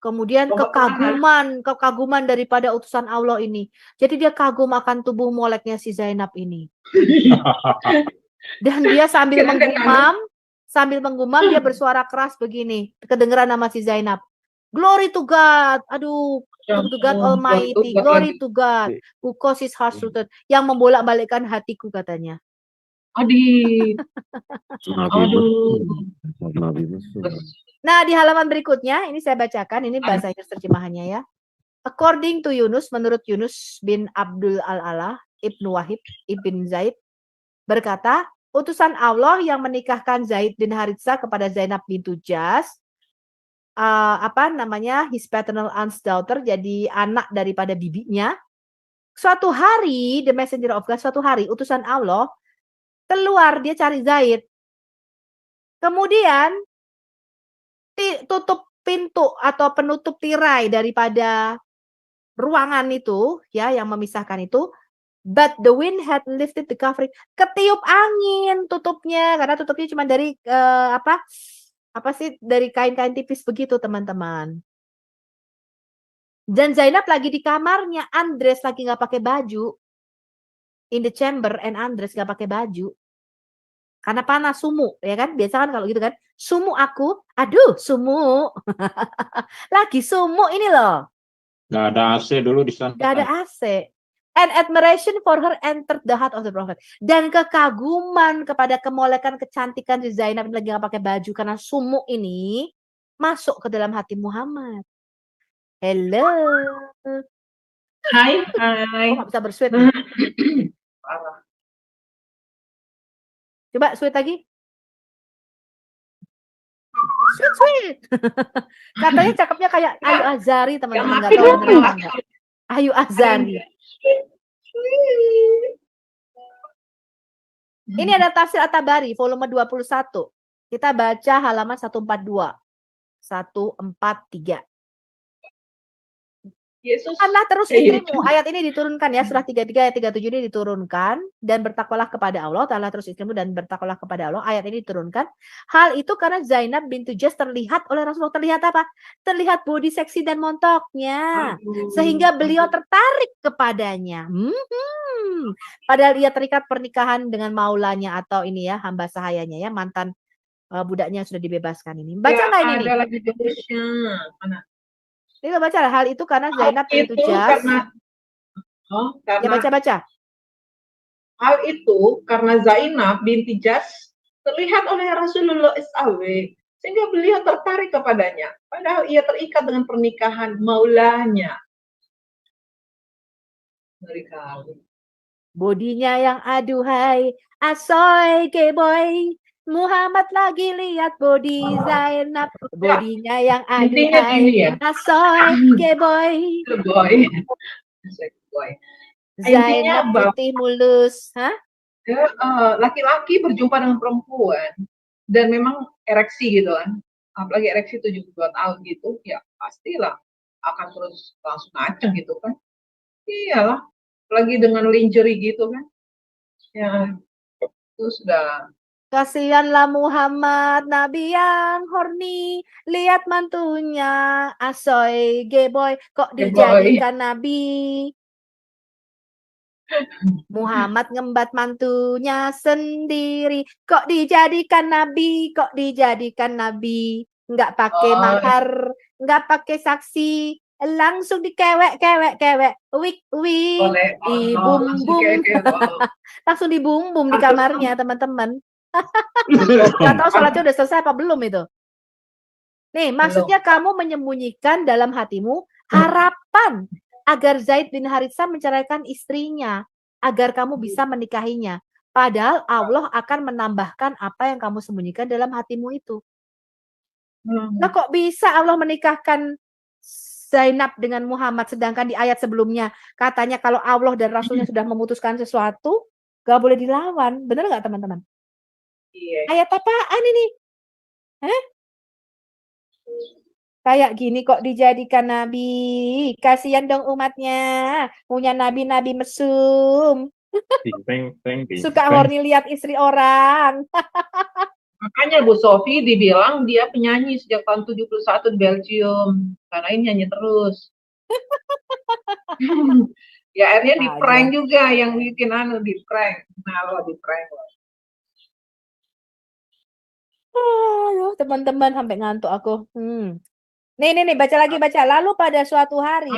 Kemudian kekaguman daripada utusan Allah ini. Jadi dia kagum akan tubuh moleknya si Zainab ini. Dan dia sambil menggumam dia bersuara keras begini. Kedengeran nama si Zainab. Glory to God. Aduh, to God Almighty. Glory to God who causes hearts to turn. Yang membolak-balikkan hatiku katanya. Aduh. Nah, di halaman berikutnya, ini saya bacakan, ini bahasa Inggris terjemahannya ya. According to Yunus, menurut Yunus bin Abdul Al-Ala, Ibnu Wahib, Ibn Zaid, berkata, utusan Allah yang menikahkan Zaid bin Harithah kepada Zainab bintu Jahsy, his paternal aunt's daughter, jadi anak daripada bibinya. Suatu hari, the messenger of God, suatu hari, utusan Allah, keluar, dia cari Zaid. Kemudian, tutup pintu atau penutup tirai daripada ruangan itu ya yang memisahkan itu But the wind had lifted the covering. Ketiup angin tutupnya, karena tutupnya cuma dari apa sih, dari kain-kain tipis begitu teman-teman. Dan Zainab lagi di kamarnya, Andres lagi nggak pakai baju. In the chamber and Andres nggak pakai baju. Karena panas, sumu, ya kan? Biasa kan kalau gitu kan. Sumu aku, aduh sumu. Lagi sumu ini loh. Nggak ada AC dulu di sana. Gak ada AC. And admiration for her entered the heart of the prophet. Dan kekaguman kepada kemolekan kecantikan di Zainab yang lagi gak pakai baju karena sumu ini masuk ke dalam hati Muhammad. Hello. Hai. Oh, gak bisa bersweet nih. Coba sweet lagi. Sweet. Katanya cakepnya kayak Ayu Azari, teman-teman. Nggak tahu bener apa enggak. Ayu Azari. Ini ada tafsir At-Tabari volume 21. Kita baca halaman 142. 143. Yesus. Allah terus istrimu. Ayat ini diturunkan ya, surah 33 ayat 37 ini diturunkan, dan bertakwalah kepada Allah. Allah terus istrimu dan bertakwalah kepada Allah. Ayat ini diturunkan. Hal itu karena Zainab bintu Jahsh terlihat oleh Rasulullah. Terlihat apa? Terlihat body seksi dan montoknya. Sehingga beliau tertarik kepadanya. Padahal ia terikat pernikahan dengan maulanya atau ini ya, hamba sahayanya ya, mantan budaknya yang sudah dibebaskan ini. Baca nggak ini? Ada lagi jurusnya. Mana? Ini baca hal itu karena Zainab bintu Jahsh. Ya baca. Hal itu karena Zainab binti Jahsh terlihat oleh Rasulullah SAW sehingga beliau tertarik kepadanya. Padahal ia terikat dengan pernikahan maulanya. Ngeri kali. Bodinya yang aduhai, asoy keboy. Muhammad lagi lihat body Zainab, bodinya yang aduhai, asoy keboy. Zainab putih mulus, laki-laki berjumpa dengan perempuan dan memang ereksi gitu kan, apalagi ereksi 72 tahun gitu, ya pastilah akan terus langsung ngaceng gitu kan. Iyalah, lagi dengan lingerie gitu kan, ya itu sudah. Kasihanlah Muhammad, Nabi yang horny, lihat mantunya, asoy geboy, kok dijadikan Nabi. Muhammad ngembat mantunya sendiri, kok dijadikan Nabi, nggak pakai mahar, nggak pakai saksi, langsung dikewek, wik, dibumbum, langsung dibumbum di kamarnya teman-teman. Nggak tahu sholatnya udah selesai apa belum itu. Nih, maksudnya kamu menyembunyikan dalam hatimu harapan agar Zaid bin Haritsah menceraikan istrinya, agar kamu bisa menikahinya. Padahal Allah akan menambahkan apa yang kamu sembunyikan dalam hatimu itu. Nah, kok bisa Allah menikahkan Zainab dengan Muhammad, sedangkan di ayat sebelumnya katanya kalau Allah dan Rasulnya sudah memutuskan sesuatu, gak boleh dilawan. Benar nggak teman-teman? Ayat apaan ini? Kayak gini kok dijadikan nabi. Kasihan dong umatnya. Punya nabi-nabi mesum. Suka horny lihat istri orang. Makanya Bu Sofi dibilang dia penyanyi sejak tahun 71 di Belgium. Karena ini nyanyi terus. Ya akhirnya di prank juga, yang bikin di prank. Nah, lo di prank. Aduh, teman-teman sampai ngantuk aku. Nih, baca lagi. Lalu pada suatu hari,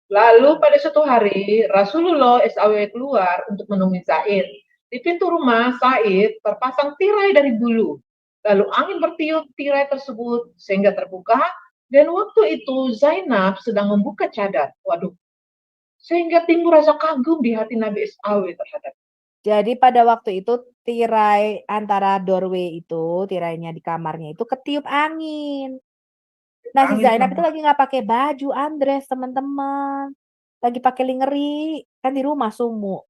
Lalu pada suatu hari, Rasulullah SAW keluar untuk menemui Zaid. Di pintu rumah Zaid terpasang tirai dari bulu. Lalu angin bertiup tirai tersebut sehingga terbuka. Dan waktu itu Zainab sedang membuka cadar. Waduh. Sehingga timbul rasa kagum di hati Nabi SAW terhadap. Jadi pada waktu itu tirai antara doorway itu, tirainya di kamarnya itu ketiup angin. Nah, si Zainab itu lagi nggak pakai baju, Andres, teman-teman. Lagi pakai lingerie, kan di rumah sumu.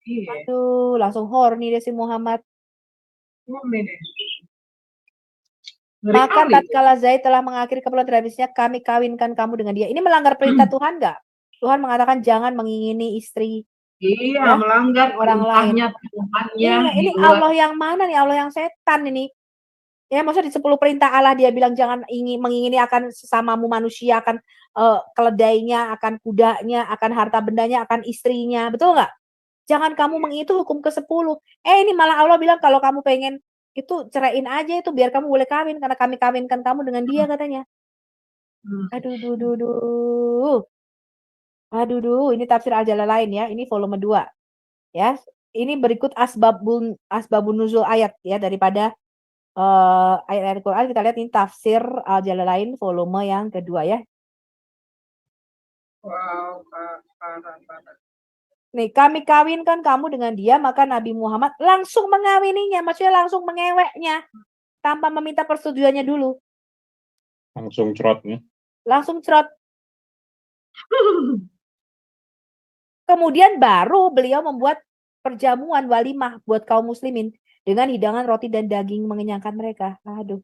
Aduh, langsung horny deh si Muhammad. Maka tatkala Zaid telah mengakhiri keperluan tradisinya, kami kawinkan kamu dengan dia. Ini melanggar perintah Tuhan nggak? Tuhan mengatakan jangan mengingini istri Iya, ya melanggar orang lain. perintahnya Tuhannya Iya, di ini luar. Allah yang mana nih? Allah yang setan ini. Ya, maksudnya di 10 perintah Allah dia bilang jangan mengingini akan sesamamu manusia, akan keledainya, akan kudanya, akan harta bendanya, akan istrinya. Betul nggak? Jangan kamu mengingini, itu hukum ke-10. Ini malah Allah bilang kalau kamu pengen itu ceraiin aja itu biar kamu boleh kawin karena kami kawinkan kamu dengan dia katanya. Aduh, ini tafsir Al-Jalalain ya. Ini volume 2 ya. Ini berikut asbabun nuzul ayat ya daripada ayat-ayat Quran. Kita lihat ini tafsir Al-Jalalain volume yang kedua ya. Wow, parah. Nih, kami kawinkan kamu dengan dia, maka Nabi Muhammad langsung mengawininya, maksudnya langsung mengeweknya tanpa meminta persetujuannya dulu. Langsung cerot nih. Langsung cerot. Kemudian baru beliau membuat perjamuan walimah buat kaum muslimin dengan hidangan roti dan daging mengenyangkan mereka. Aduh.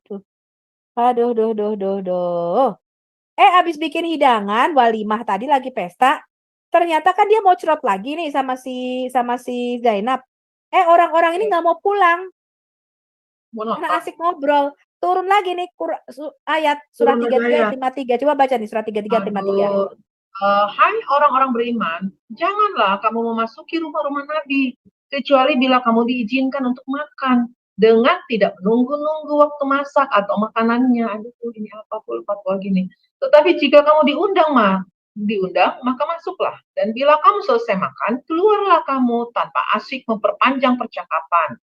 Habis bikin hidangan walimah tadi lagi pesta, ternyata kan dia mau cerot lagi nih sama si Zainab. Orang-orang ini nggak mau pulang. Karena asik ngobrol. Turun lagi nih ayat surah 33 ayat 53. Coba baca nih surah 33 ayat 53. Hai orang-orang beriman, janganlah kamu memasuki rumah-rumah Nabi kecuali bila kamu diizinkan untuk makan dengan tidak menunggu-nunggu waktu masak atau makanannya. Aduh, ini apa fatwa gini. Tetapi jika kamu diundang, maka masuklah. Dan bila kamu selesai makan, keluarlah kamu tanpa asyik memperpanjang percakapan.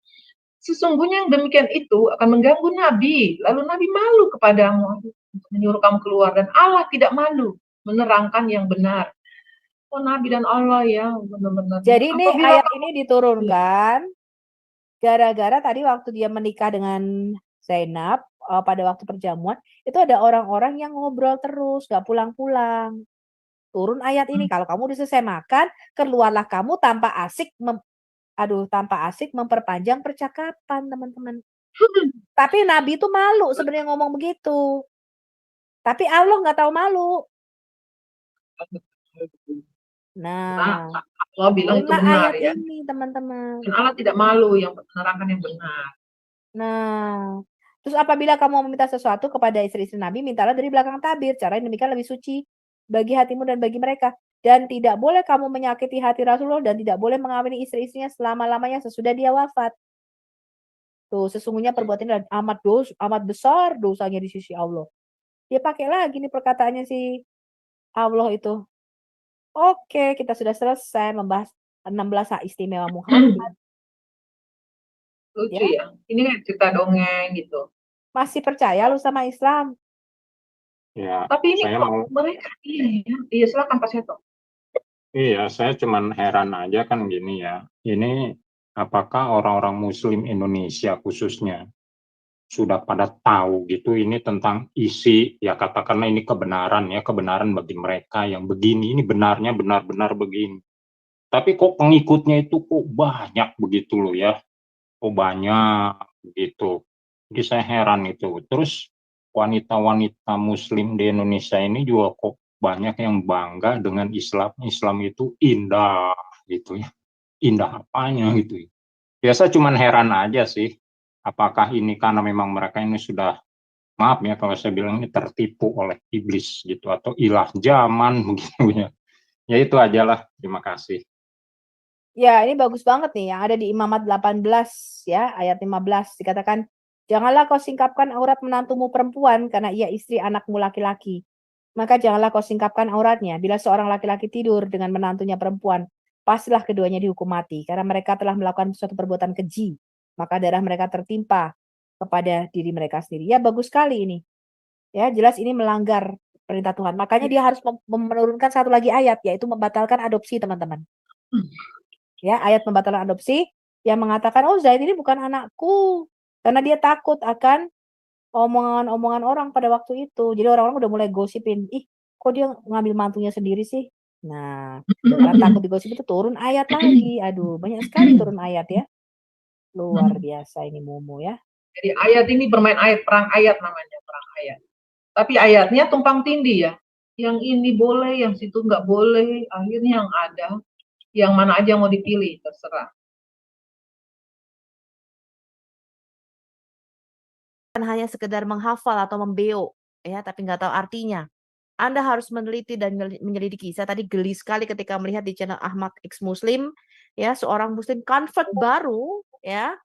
Sesungguhnya yang demikian itu akan mengganggu Nabi. Lalu Nabi malu kepadamu untuk menyuruh kamu keluar. Dan Allah tidak malu menerangkan yang benar. Oh, Nabi dan Allah ya, benar-benar. Jadi ini ayat ini diturunkan gara-gara tadi waktu dia menikah dengan Zainab pada waktu perjamuan, itu ada orang-orang yang ngobrol terus, gak pulang-pulang. Turun ayat ini, kalau kamu udah selesai makan, keluarlah kamu tanpa asik memperpanjang percakapan, teman-teman. Tapi Nabi itu malu sebenarnya ngomong begitu. Tapi Allah nggak tahu malu. Nah, Allah bilang itu benar ya. Ini teman-teman. Dan Allah tidak malu yang menerangkan yang benar. Nah, terus apabila kamu meminta sesuatu kepada istri-istri Nabi, mintalah dari belakang tabir. Cara yang demikian lebih suci bagi hatimu dan bagi mereka. Dan tidak boleh kamu menyakiti hati Rasulullah dan tidak boleh mengawini istri-istrinya selama-lamanya sesudah dia wafat. Tuh, sesungguhnya perbuatan ini amat besar dosanya di sisi Allah. Dia pakai lagi nih perkataannya si Allah itu. Oke, kita sudah selesai membahas 16 hak istimewa Muhammad. Lucu ya. Ini kan cerita dongeng gitu. Masih percaya lu sama Islam? Ya, tapi ini kok mereka iya silakan Pak Seto. Iya, saya cuman heran aja kan gini ya. Ini apakah orang-orang Muslim Indonesia khususnya sudah pada tahu gitu ini tentang isi ya katakanlah ini kebenaran bagi mereka yang begini, ini benarnya benar-benar begini. Tapi kok pengikutnya itu kok banyak begitu loh ya. Kok banyak begitu. Jadi saya heran itu. Terus wanita-wanita Muslim di Indonesia ini juga kok banyak yang bangga dengan Islam. Islam itu indah gitu ya. Indah apanya gitu ya. Biasa cuman heran aja sih. Apakah ini karena memang mereka ini sudah, maaf ya kalau saya bilang ini tertipu oleh iblis gitu. Atau ilah zaman begitu ya. Ya itu ajalah. Terima kasih. Ya, ini bagus banget nih yang ada di Imamat 18 ya, ayat 15 dikatakan, janganlah kau singkapkan aurat menantumu perempuan karena ia istri anakmu laki-laki. Maka janganlah kau singkapkan auratnya. Bila seorang laki-laki tidur dengan menantunya perempuan, pastilah keduanya dihukum mati karena mereka telah melakukan suatu perbuatan keji. Maka darah mereka tertimpa kepada diri mereka sendiri. Ya, bagus sekali ini. Ya, jelas ini melanggar perintah Tuhan. Makanya dia harus menurunkan satu lagi ayat, yaitu membatalkan adopsi, teman-teman. Ya, ayat pembatalan adopsi yang mengatakan, oh Zaid ini bukan anakku. Karena dia takut akan omongan-omongan orang pada waktu itu. Jadi orang-orang udah mulai gosipin, ih kok dia ngambil mantunya sendiri sih? Nah, karena takut digosip itu turun ayat lagi. Aduh, banyak sekali turun ayat ya. Luar biasa ini Mumu ya. Jadi ayat ini bermain ayat, perang ayat namanya, perang ayat. Tapi ayatnya tumpang tindih ya. yang ini boleh, yang situ nggak boleh. Akhirnya yang ada, yang mana aja mau dipilih, terserah. Bukan hanya sekedar menghafal atau membeo, ya, tapi nggak tahu artinya. Anda harus meneliti dan menyelidiki. Saya tadi geli sekali ketika melihat di channel Ahmad X Muslim, ya, seorang Muslim convert baru, ya,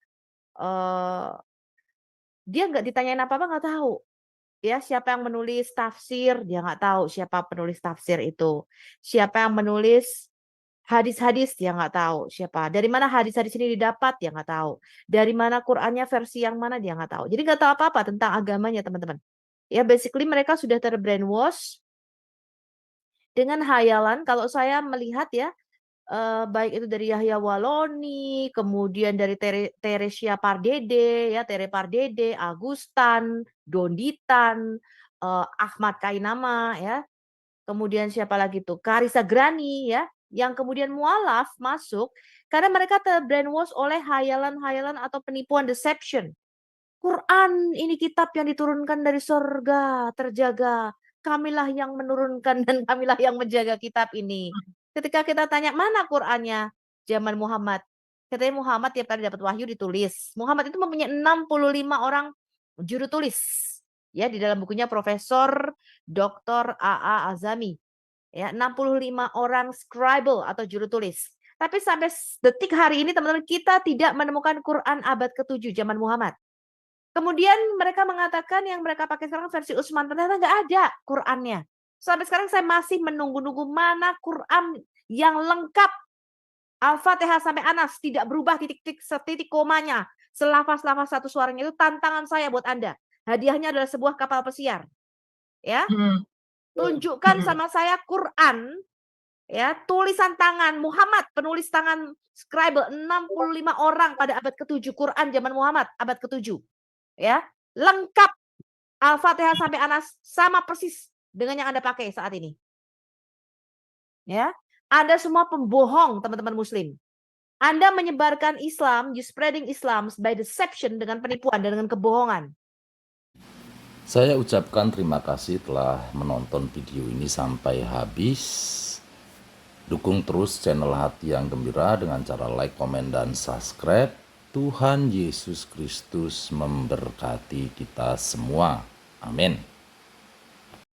dia nggak ditanyain apa-apa, nggak tahu. Ya, siapa yang menulis tafsir, dia nggak tahu siapa penulis tafsir itu. Siapa yang menulis hadis-hadis, dia nggak tahu siapa. Dari mana hadis-hadis ini didapat, dia nggak tahu. Dari mana Qur'annya versi yang mana, dia nggak tahu. Jadi nggak tahu apa-apa tentang agamanya, teman-teman. Ya, basically mereka sudah terbrainwash dengan hayalan. Kalau saya melihat ya, baik itu dari Yahya Waloni, kemudian dari Teresia Pardede, ya, Tere Pardede, Agustan, Donditan, Ahmad Kainama, ya, kemudian siapa lagi tuh, Karisa Grani, ya, yang kemudian mualaf masuk karena mereka terbrainwash oleh hayalan-hayalan atau penipuan deception. Quran ini kitab yang diturunkan dari surga, terjaga. Kamilah yang menurunkan dan kamilah yang menjaga kitab ini. Ketika kita tanya mana Qur'annya zaman Muhammad, katanya Muhammad tiap kali dapat wahyu ditulis. Muhammad itu mempunyai 65 orang juru tulis. Ya, di dalam bukunya Profesor Dr. A.A. Azami. Ya, 65 orang scribal atau juru tulis. Tapi sampai detik hari ini teman-teman, kita tidak menemukan Quran abad ke-7 zaman Muhammad. Kemudian mereka mengatakan yang mereka pakai sekarang versi Utsman, ternyata nggak ada Qur'annya. Sampai sekarang saya masih menunggu-nunggu mana Quran yang lengkap. Al-Fatihah sampai Anas tidak berubah titik komanya. Selafaz-lafaz satu suaranya, itu tantangan saya buat Anda. Hadiahnya adalah sebuah kapal pesiar. Ya. Tunjukkan sama saya Quran, ya, tulisan tangan Muhammad, penulis tangan scribal 65 orang pada abad ke-7, Quran zaman Muhammad abad ke-7. Ya, lengkap Al-Fatihah sampai Anas sama persis dengan yang Anda pakai saat ini. Ya, Anda semua pembohong, teman-teman Muslim. Anda menyebarkan Islam, you spreading Islam by deception, dengan penipuan dan dengan kebohongan. Saya ucapkan terima kasih telah menonton video ini sampai habis. Dukung terus channel Hati yang Gembira dengan cara like, komen, dan subscribe. Tuhan Yesus Kristus memberkati kita semua. Amin.